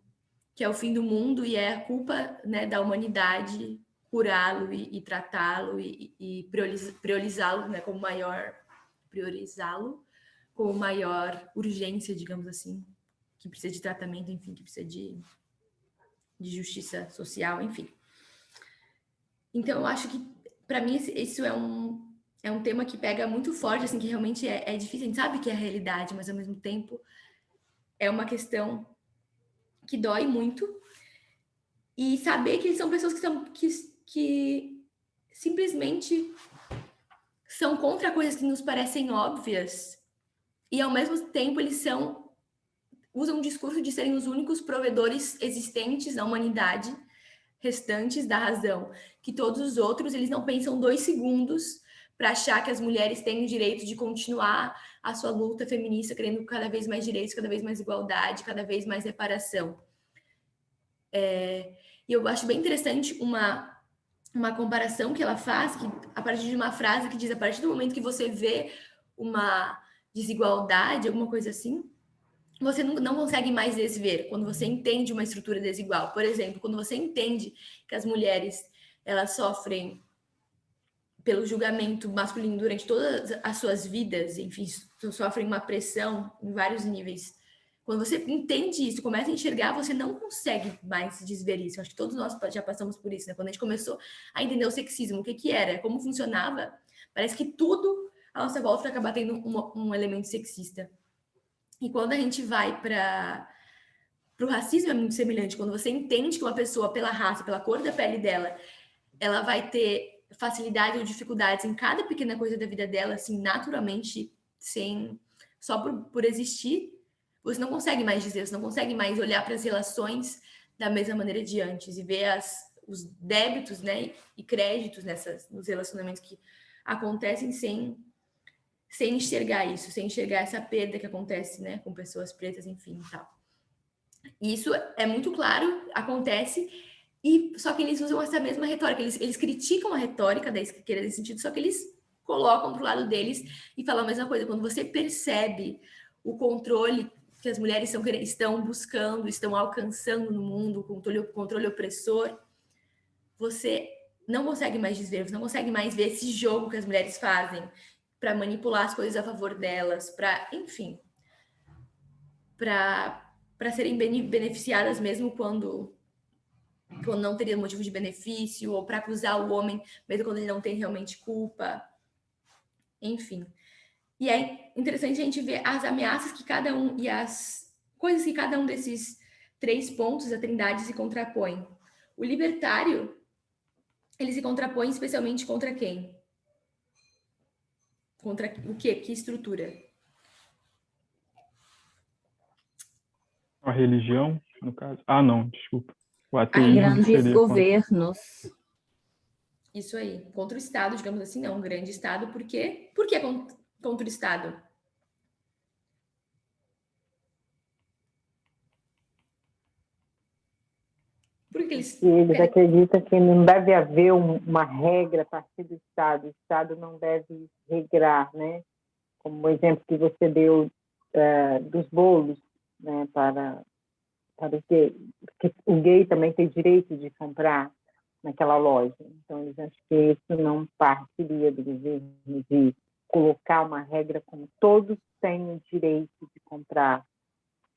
fim do mundo e é a culpa, né, da humanidade curá-lo e tratá-lo e priorizá-lo, né, priorizá-lo com maior urgência, digamos assim, que precisa de tratamento, enfim, que precisa de justiça social, enfim. Então, eu acho que, para mim, isso é um tema que pega muito forte, assim, que realmente é difícil. A gente sabe que é a realidade, mas, ao mesmo tempo, é uma questão que dói muito. E saber que eles são pessoas que simplesmente são contra coisas que nos parecem óbvias e, ao mesmo tempo, eles usam o discurso de serem os únicos provedores existentes na humanidade, restantes da razão, que todos os outros, eles não pensam 2 segundos para achar que as mulheres têm o direito de continuar a sua luta feminista, querendo cada vez mais direitos, cada vez mais igualdade, cada vez mais reparação. E eu acho bem interessante uma comparação que ela faz, que, a partir de uma frase que diz, a partir do momento que você vê uma desigualdade, alguma coisa assim, você não consegue mais desver, quando você entende uma estrutura desigual. Por exemplo, quando você entende que as mulheres, elas sofrem pelo julgamento masculino durante todas as suas vidas, enfim, sofrem uma pressão em vários níveis. Quando você entende isso, começa a enxergar, você não consegue mais desver isso. Eu acho que todos nós já passamos por isso, né? Quando a gente começou a entender o sexismo, o que era, como funcionava, parece que tudo à nossa volta acaba tendo um elemento sexista. E quando a gente vai para o racismo, é muito semelhante. Quando você entende que uma pessoa, pela raça, pela cor da pele dela, ela vai ter facilidade ou dificuldades em cada pequena coisa da vida dela, assim, naturalmente, só por existir, você não consegue mais dizer, você não consegue mais olhar para as relações da mesma maneira de antes e ver os débitos, né, e créditos nos relacionamentos que acontecem sem enxergar isso, sem enxergar essa perda que acontece, né, com pessoas pretas, enfim, e tal. E isso é muito claro, acontece, só que eles usam essa mesma retórica, eles criticam a retórica da esquerda nesse sentido, só que eles colocam pro lado deles e falam a mesma coisa. Quando você percebe o controle que as mulheres estão buscando, estão alcançando no mundo, o controle opressor, você não consegue mais desver, você não consegue mais ver esse jogo que as mulheres fazem para manipular as coisas a favor delas, para, enfim, para serem beneficiadas mesmo quando não teria motivo de benefício, ou para acusar o homem mesmo quando ele não tem realmente culpa, enfim. E é interessante a gente ver as ameaças que cada um e as coisas que cada um desses 3 pontos, a Trindade se contrapõe. O libertário, ele se contrapõe especialmente contra quem? Contra o quê? Que estrutura?
A religião, no caso? Ah, não, desculpa. O ateísmo
Grandes
seria
governos.
Isso aí. Contra o Estado, digamos assim, não. Um grande Estado. Por quê? Por que contra o Estado? Porque eles...
E eles acreditam que não deve haver uma regra a partir do Estado. O Estado não deve regrar, né? Como o exemplo que você deu dos bolos, né? Para o gay. Porque o gay também tem direito de comprar naquela loja. Então, eles acham que isso não partiria do governo de colocar uma regra como todos têm o direito de comprar,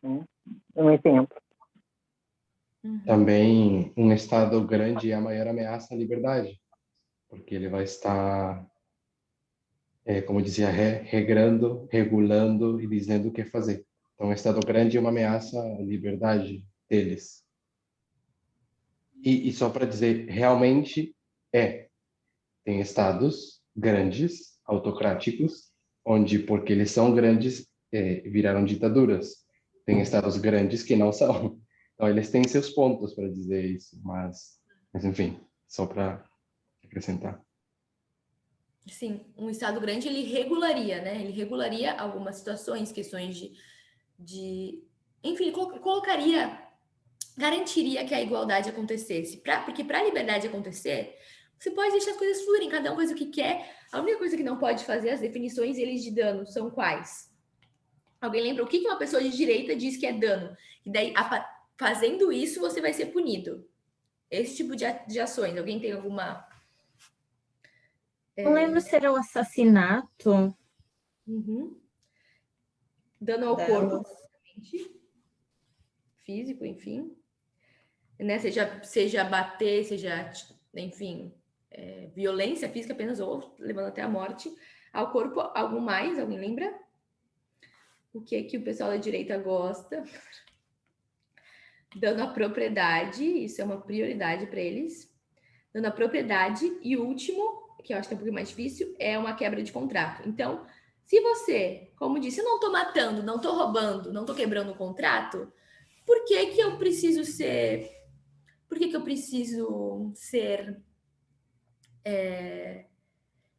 né? Um exemplo.
Também um Estado grande é a maior ameaça à liberdade, porque ele vai estar, como dizia, regrando, regulando e dizendo o que fazer. Então, um Estado grande é uma ameaça à liberdade deles. E só para dizer, realmente tem estados grandes, autocráticos, onde, porque eles são grandes, viraram ditaduras. Tem estados grandes que não são. Então, eles têm seus pontos para dizer isso, mas enfim, só para acrescentar.
Sim, um Estado grande, ele regularia, né? Ele regularia algumas situações, questões enfim, garantiria que a igualdade acontecesse. Porque para a liberdade acontecer, você pode deixar as coisas fluírem, cada um faz o que quer. A única coisa que não pode fazer, as definições deles de dano são quais? Alguém lembra o que uma pessoa de direita diz que é dano? E daí, fazendo isso, você vai ser punido. Esse tipo de ações. Alguém tem alguma...
Não lembro se era o assassinato.
Dano ao corpo, físico, enfim. Né? Seja bater, seja, enfim, violência física apenas, ou levando até a morte. Ao corpo, algo mais? Alguém lembra? O que o pessoal da direita gosta? Dano à propriedade, isso é uma prioridade para eles. Dano à propriedade. E o último, que eu acho que é um pouquinho mais difícil, é uma quebra de contrato. Então, se você, como disse, eu não estou matando, não estou roubando, não estou quebrando o contrato, por que eu preciso ser... Por que eu preciso ser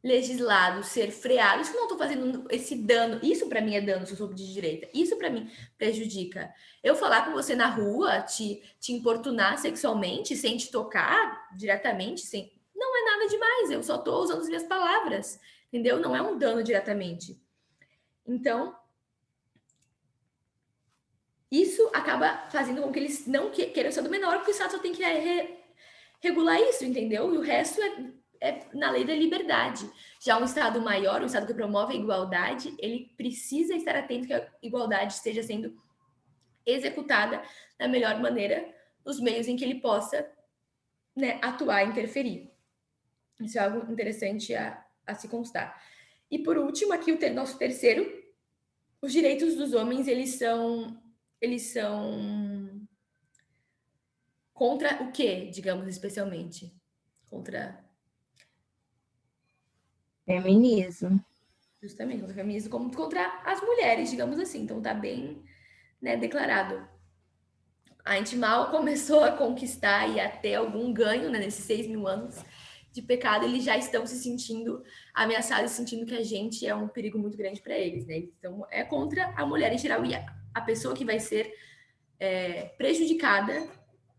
legislado, ser freado? Isso que eu não estou fazendo esse dano. Isso para mim é dano se eu sou de direita. Isso para mim prejudica. Eu falar com você na rua, te importunar sexualmente, sem te tocar diretamente, não é nada demais. Eu só estou usando as minhas palavras, entendeu? Não é um dano diretamente. Então, isso acaba fazendo com que eles não queiram ser do menor, porque o Estado só tem que regular isso, entendeu? E o resto é na lei da liberdade. Já um Estado maior, um Estado que promove a igualdade, ele precisa estar atento que a igualdade esteja sendo executada da melhor maneira, nos meios em que ele possa, né, atuar e interferir. Isso é algo interessante a se constar. E por último, aqui o nosso terceiro, os direitos dos homens, eles são contra o quê, digamos, especialmente? Contra...
Feminismo.
Justamente, contra o feminismo, como contra as mulheres, digamos assim. Então, tá bem, né, declarado. A gente mal começou a conquistar e a ter algum ganho, né, nesses 6.000 anos de pecado, eles já estão se sentindo ameaçados, sentindo que a gente é um perigo muito grande para eles, né? Então, é contra a mulher em geral. E a pessoa que vai ser prejudicada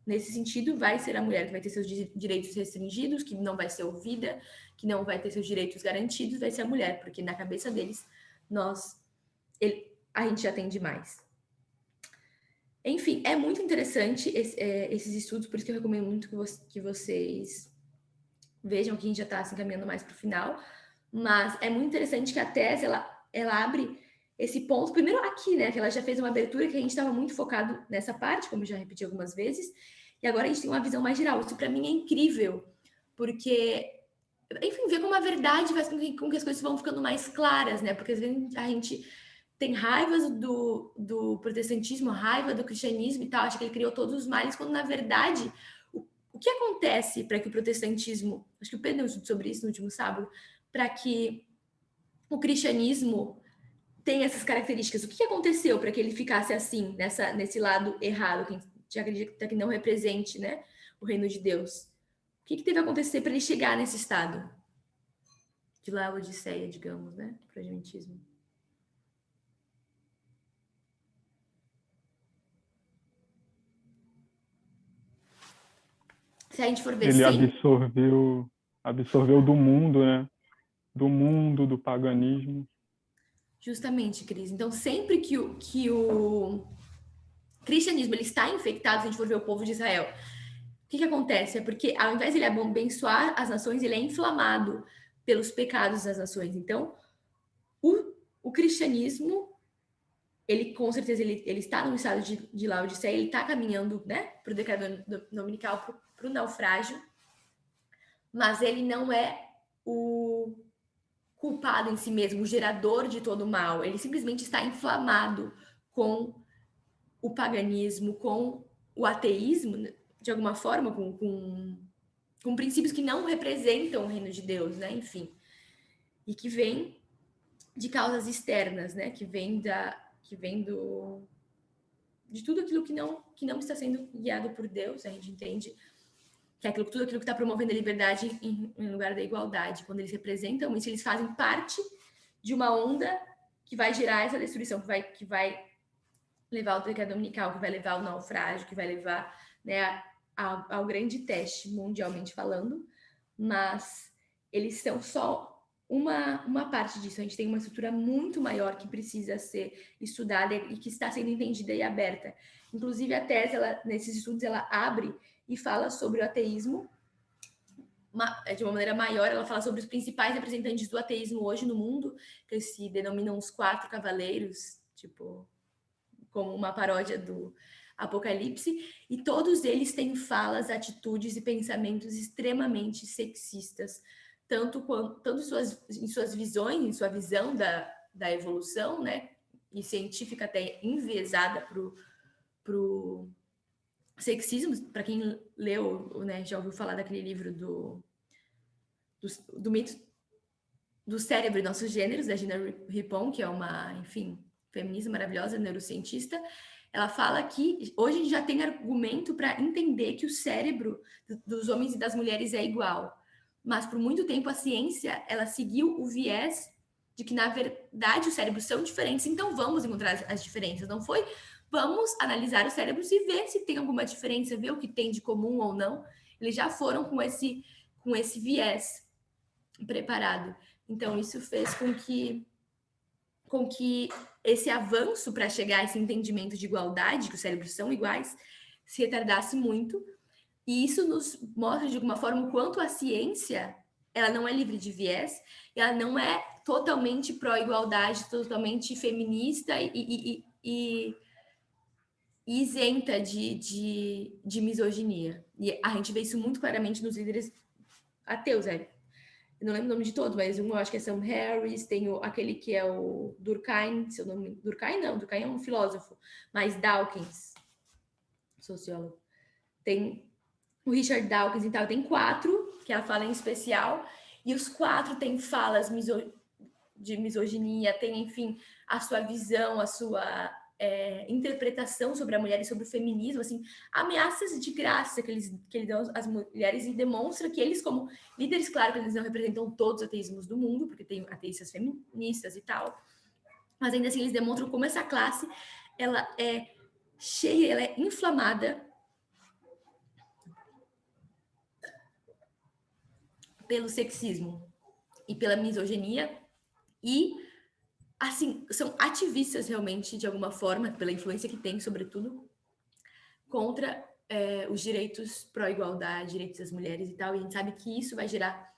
nesse sentido vai ser a mulher, que vai ter seus direitos restringidos, que não vai ser ouvida, que não vai ter seus direitos garantidos, vai ser a mulher, porque na cabeça deles, a gente já tem demais. Enfim, é muito interessante esses estudos, por isso que eu recomendo muito que vocês vejam, que a gente já está se encaminhando mais para o final, mas é muito interessante que a tese, ela abre esse ponto, primeiro aqui, né, que ela já fez uma abertura, que a gente estava muito focado nessa parte, como eu já repeti algumas vezes, e agora a gente tem uma visão mais geral. Isso para mim é incrível, porque, enfim, ver como a verdade faz com que as coisas vão ficando mais claras, né, porque às vezes a gente tem raiva do protestantismo, raiva do cristianismo e tal, acha que ele criou todos os males, quando na verdade o que acontece para que o protestantismo, acho que o Pedro deu sobre isso no último sábado, para que o cristianismo tenha essas características, o que aconteceu para que ele ficasse assim, nesse lado errado, que a gente acredita que não represente, né, o reino de Deus? O que teve a acontecer para ele chegar nesse estado de Laodiceia, digamos, né, pragmatismo? Se a gente for ver
Ele
sempre...
absorveu do mundo, né? Do mundo, do paganismo.
Justamente, Cris. Então, sempre que o cristianismo ele está infectado, se a gente for ver o povo de Israel, o que acontece? É porque, ao invés de ele abençoar as nações, ele é inflamado pelos pecados das nações. Então, o cristianismo, ele com certeza ele está no estado de Laodiceia, ele está caminhando, né, para o decado dominical, para o naufrágio, mas ele não é o culpado em si mesmo, o gerador de todo o mal. Ele simplesmente está inflamado com o paganismo, com o ateísmo, de alguma forma, com princípios que não representam o reino de Deus, né? Enfim. E que vem de causas externas, né? Que vem de tudo aquilo que não está sendo guiado por Deus. A gente entende que é tudo aquilo que está promovendo a liberdade em lugar da igualdade. Quando eles representam isso, eles fazem parte de uma onda que vai gerar essa destruição, que vai levar o decado dominical, que vai levar ao naufrágio, que vai levar, né, ao grande teste, mundialmente falando. Mas eles são só uma parte disso. A gente tem uma estrutura muito maior que precisa ser estudada e que está sendo entendida e aberta. Inclusive, a tese, nesses estudos, ela abre e fala sobre o ateísmo de uma maneira maior. Ela fala sobre os principais representantes do ateísmo hoje no mundo, que se denominam os 4 cavaleiros, tipo, como uma paródia do Apocalipse, e todos eles têm falas, atitudes e pensamentos extremamente sexistas, tanto em suas visões, em sua visão da evolução, né, e científica até enviesada pro sexismo. Para quem leu, né, já ouviu falar daquele livro do mito do cérebro e nossos gêneros, da Gina Ripon, que é uma, enfim, feminista maravilhosa, neurocientista. Ela fala que hoje a gente já tem argumento para entender que o cérebro dos homens e das mulheres é igual. Mas por muito tempo a ciência, ela seguiu o viés de que, na verdade, os cérebros são diferentes, então vamos encontrar as diferenças. Não foi vamos analisar os cérebros e ver se tem alguma diferença, ver o que tem de comum ou não. Eles já foram com esse viés preparado. Então, isso fez com que esse avanço para chegar a esse entendimento de igualdade, que os cérebros são iguais, se retardasse muito. E isso nos mostra, de alguma forma, o quanto a ciência ela não é livre de viés, ela não é totalmente pró-igualdade, totalmente feminista e isenta de misoginia. E a gente vê isso muito claramente nos líderes ateus, né? Eu não lembro o nome de todos, mas eu acho que é Sam Harris, tem aquele que é o Durkheim, seu nome... Durkheim não, Durkheim é um filósofo, mas Dawkins, sociólogo. Tem o Richard Dawkins e tal, tem 4, que ela fala em especial, e os 4 têm falas de misoginia, tem, enfim, a sua visão, a sua interpretação sobre a mulher e sobre o feminismo, assim, ameaças de graça que eles dão às mulheres, e demonstra que eles, como líderes, claro que eles não representam todos os ateísmos do mundo, porque tem ateístas feministas e tal, mas ainda assim eles demonstram como essa classe, ela é cheia, ela é inflamada pelo sexismo e pela misoginia, e assim, são ativistas realmente, de alguma forma, pela influência que tem, sobretudo, contra os direitos pró-igualdade, direitos das mulheres e tal, e a gente sabe que isso vai gerar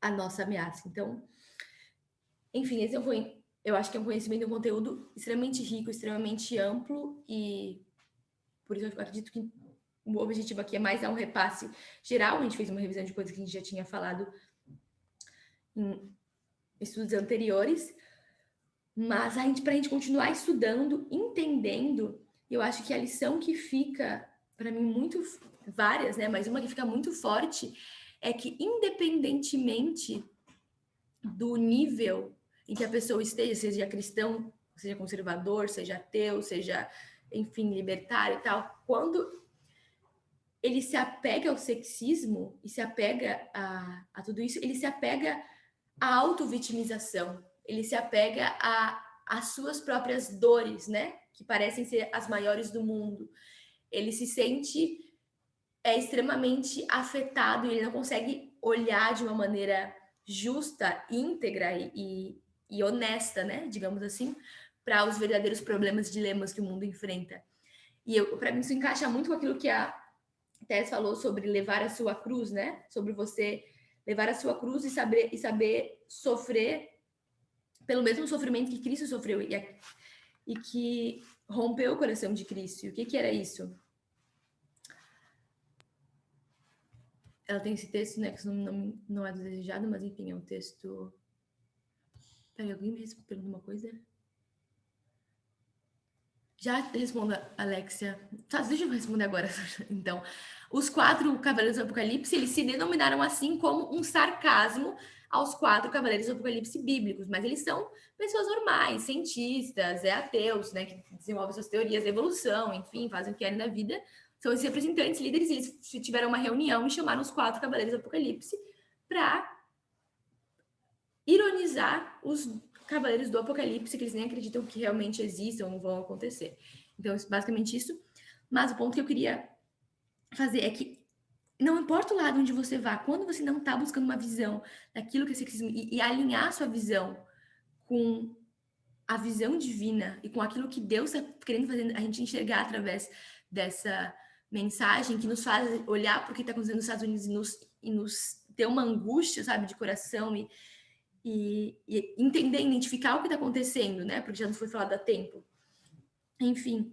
a nossa ameaça. Então, enfim, esse eu acho que é um conhecimento, um conteúdo extremamente rico, extremamente amplo, e por isso eu acredito que o objetivo aqui é mais dar um repasse geral. A gente fez uma revisão de coisas que a gente já tinha falado em estudos anteriores, Mas para a gente continuar estudando, entendendo, eu acho que a lição que fica, para mim, várias, né? Mas uma que fica muito forte é que, independentemente do nível em que a pessoa esteja, seja cristão, seja conservador, seja ateu, seja, enfim, libertário e tal, quando ele se apega ao sexismo e se apega a tudo isso, ele se apega à auto-vitimização, ele se apega às suas próprias dores, né? Que parecem ser as maiores do mundo. Ele se sente extremamente afetado e ele não consegue olhar de uma maneira justa, íntegra e honesta, né? Digamos assim, para os verdadeiros problemas e dilemas que o mundo enfrenta. E para mim isso encaixa muito com aquilo que a Tess falou sobre levar a sua cruz, né? Sobre você levar a sua cruz e saber sofrer pelo mesmo sofrimento que Cristo sofreu e que rompeu o coração de Cristo. E o que era isso? Ela tem esse texto, né? Que não é desejado, mas enfim, é um texto. Peraí, alguém me pergunta uma coisa? Já responda, Alexia. Tá, deixa eu responder agora. Então, os 4 cavaleiros do Apocalipse, eles se denominaram assim como um sarcasmo aos 4 cavaleiros do Apocalipse bíblicos, mas eles são pessoas normais, cientistas, ateus, né, que desenvolvem suas teorias da evolução, enfim, fazem o que querem na vida. São os representantes, líderes, eles tiveram uma reunião e chamaram os 4 cavaleiros do Apocalipse para ironizar os cavaleiros do Apocalipse, que eles nem acreditam que realmente existam ou vão acontecer. Então, basicamente isso. Mas o ponto que eu queria fazer é que não importa o lado onde você vá, quando você não está buscando uma visão daquilo que é sexismo e alinhar sua visão com a visão divina e com aquilo que Deus está querendo fazer a gente enxergar através dessa mensagem que nos faz olhar para o que está acontecendo nos Estados Unidos e nos ter uma angústia, sabe, de coração e entender, identificar o que está acontecendo, né? Porque já não foi falado há tempo. Enfim,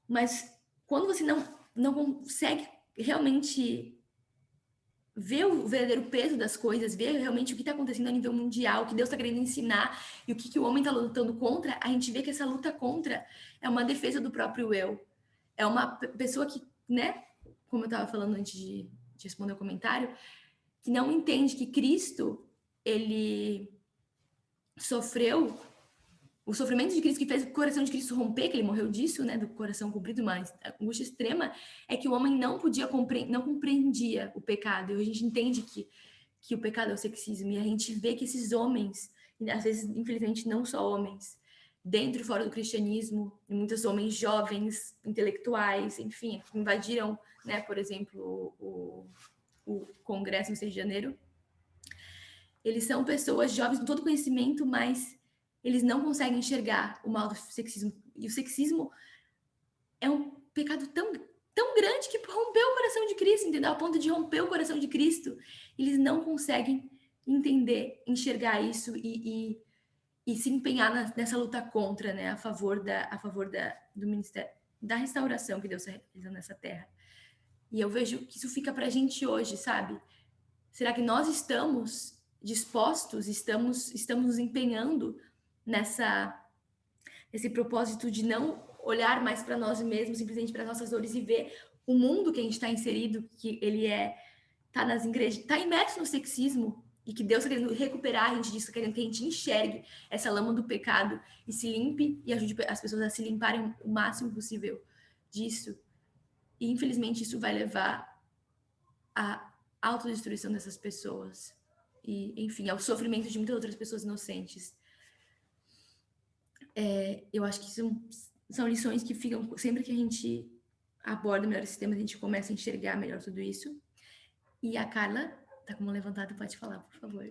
mas quando você não consegue realmente ver o verdadeiro peso das coisas, ver realmente o que está acontecendo a nível mundial, o que Deus está querendo ensinar e o que o homem está lutando contra, a gente vê que essa luta contra é uma defesa do próprio eu. É uma pessoa que, né? Como eu estava falando antes de responder o comentário, que não entende que Cristo, ele sofreu o sofrimento de Cristo que fez o coração de Cristo romper, que ele morreu disso, né, do coração comprido, mas a angústia extrema é que o homem não compreendia o pecado. E a gente entende que o pecado é o sexismo, e a gente vê que esses homens, às vezes, infelizmente, não só homens, dentro e fora do cristianismo, e muitos homens jovens, intelectuais, enfim, que invadiram, né, por exemplo, o Congresso em 6 de janeiro, eles são pessoas jovens com todo conhecimento, mas eles não conseguem enxergar o mal do sexismo. E o sexismo é um pecado tão grande que rompeu o coração de Cristo, entendeu? Ao ponto de romper o coração de Cristo. Eles não conseguem entender, enxergar isso e se empenhar nessa luta contra, né? A favor do ministério, da restauração que Deus está realizando nessa terra. E eu vejo que isso fica para a gente hoje, sabe? Será que nós estamos dispostos, estamos nos empenhando nesse propósito de não olhar mais para nós mesmos, simplesmente para nossas dores e ver o mundo que a gente está inserido, que ele está nas igrejas, está imerso no sexismo e que Deus está querendo recuperar a gente disso, querendo que a gente enxergue essa lama do pecado e se limpe e ajude as pessoas a se limparem o máximo possível disso. E infelizmente isso vai levar à autodestruição dessas pessoas e, enfim, ao sofrimento de muitas outras pessoas inocentes. Eu acho que são lições que ficam sempre que a gente aborda melhor esse tema, a gente começa a enxergar melhor tudo isso. E a Carla tá com uma levantada, pode falar, por favor.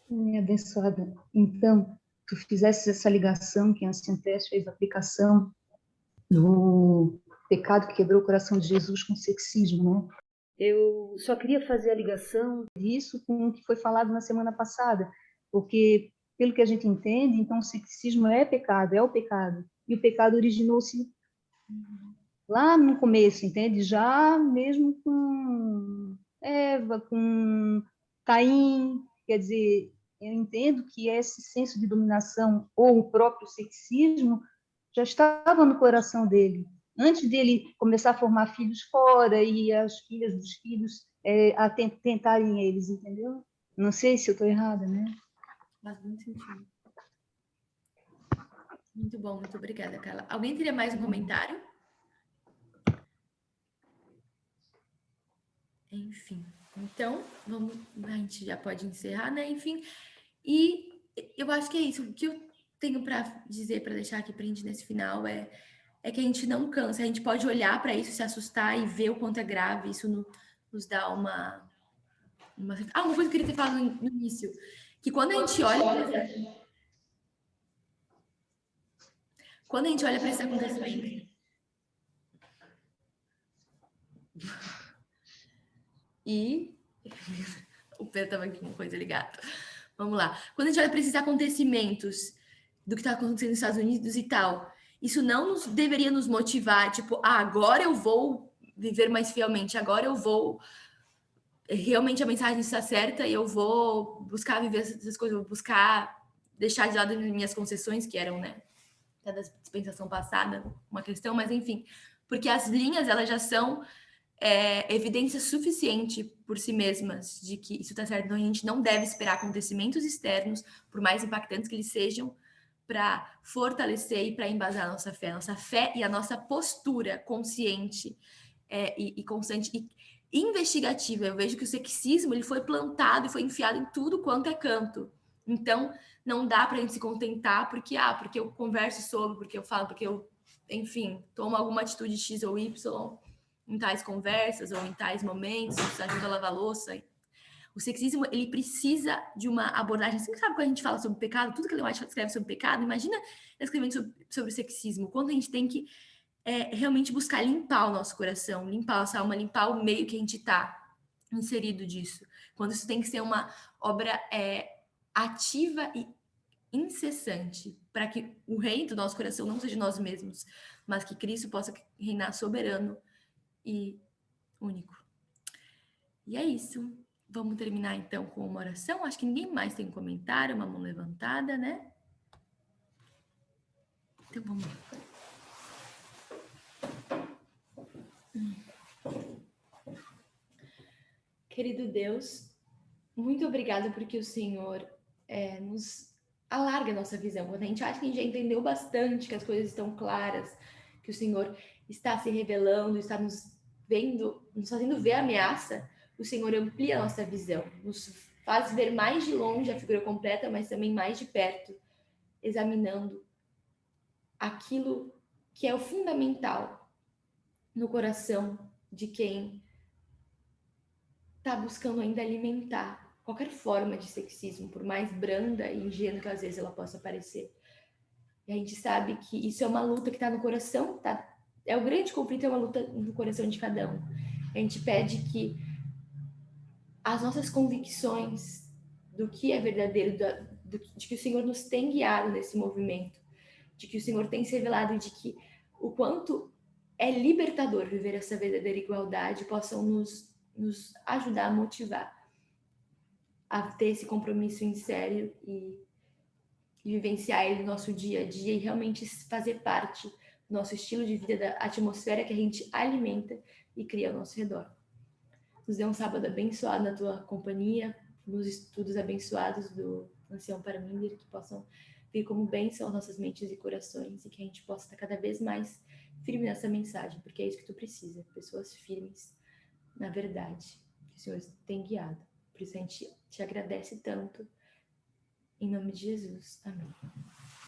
Minha abençoada. Então, tu fizesse essa ligação que a Centés fez a aplicação do pecado que quebrou o coração de Jesus com o sexismo, né? Eu só queria fazer a ligação disso com o que foi falado na semana passada, porque, pelo que a gente entende, então o sexismo é pecado, é o pecado. E o pecado originou-se lá no começo, entende? Já mesmo com Eva, com Caim, quer dizer, eu entendo que esse senso de dominação ou o próprio sexismo já estava no coração dele, antes dele começar a formar filhos fora e as filhas dos filhos a tentarem eles, entendeu? Não sei se eu estou errada, né?
Faz muito sentido. Muito bom, muito obrigada, Carla. Alguém teria mais um comentário? Enfim, então, a gente já pode encerrar, né? Enfim, e eu acho que é isso. O que eu tenho para dizer, para deixar aqui pra gente nesse final é que a gente não cansa. A gente pode olhar para isso, se assustar e ver o quanto é grave. Isso nos dá uma... uma coisa que eu queria ter falado no início. Que quando a gente olha... Quando a gente olha para esse acontecimento... E... o Pedro estava aqui com uma coisa ligada. Vamos lá. Quando a gente olha para esses acontecimentos do que está acontecendo nos Estados Unidos e tal, isso não deveria nos motivar, tipo, agora eu vou viver mais fielmente, agora eu vou... realmente a mensagem está certa e eu vou buscar viver essas coisas, vou buscar deixar de lado minhas concessões, que eram, né, da dispensação passada, uma questão, mas enfim, porque as linhas, elas já são evidência suficiente por si mesmas de que isso está certo. Então, a gente não deve esperar acontecimentos externos, por mais impactantes que eles sejam, para fortalecer e para embasar a nossa fé e a nossa postura consciente e constante e investigativa. Eu vejo que o sexismo ele foi plantado e foi enfiado em tudo quanto é canto. Então, não dá para a gente se contentar porque eu converso sobre, porque eu falo, porque eu, enfim, tomo alguma atitude X ou Y em tais conversas ou em tais momentos, ajuda a lavar louça. O sexismo, ele precisa de uma abordagem. Você sabe quando a gente fala sobre pecado, tudo que ele escreve sobre pecado, imagina escrevendo sobre o sexismo, quando a gente tem que realmente buscar limpar o nosso coração, limpar a nossa alma, limpar o meio que a gente está inserido disso. Quando isso tem que ser uma obra ativa e incessante, para que o reino do nosso coração não seja nós mesmos, mas que Cristo possa reinar soberano e único. E é isso. Vamos terminar então com uma oração. Acho que ninguém mais tem um comentário, uma mão levantada, né? Então vamos lá. Querido Deus, muito obrigada porque o Senhor nos alarga a nossa visão. Quando a gente acha que a gente já entendeu bastante, que as coisas estão claras, que o Senhor está se revelando, está nos vendo, nos fazendo ver a ameaça, o Senhor amplia a nossa visão, nos faz ver mais de longe a figura completa, mas também mais de perto, examinando aquilo que é o fundamental no coração de quem está buscando ainda alimentar qualquer forma de sexismo, por mais branda e ingênua que às vezes ela possa parecer. E a gente sabe que isso é uma luta que está no coração, tá? É o grande conflito, é uma luta no coração de cada um. A gente pede que as nossas convicções do que é verdadeiro, de que o Senhor nos tem guiado nesse movimento, de que o Senhor tem se revelado e de que o quanto é libertador viver essa verdadeira igualdade, possam nos ajudar a motivar a ter esse compromisso em sério e vivenciar ele no nosso dia a dia e realmente fazer parte do nosso estilo de vida, da atmosfera que a gente alimenta e cria ao nosso redor. Nos dê um sábado abençoado na tua companhia, nos estudos abençoados do Ancião Paraminder, que possam vir como bênção às nossas mentes e corações e que a gente possa estar cada vez mais firme nessa mensagem, porque é isso que tu precisa, pessoas firmes na verdade, que o Senhor tem guiado. Por isso a gente te agradece tanto. Em nome de Jesus. Amém.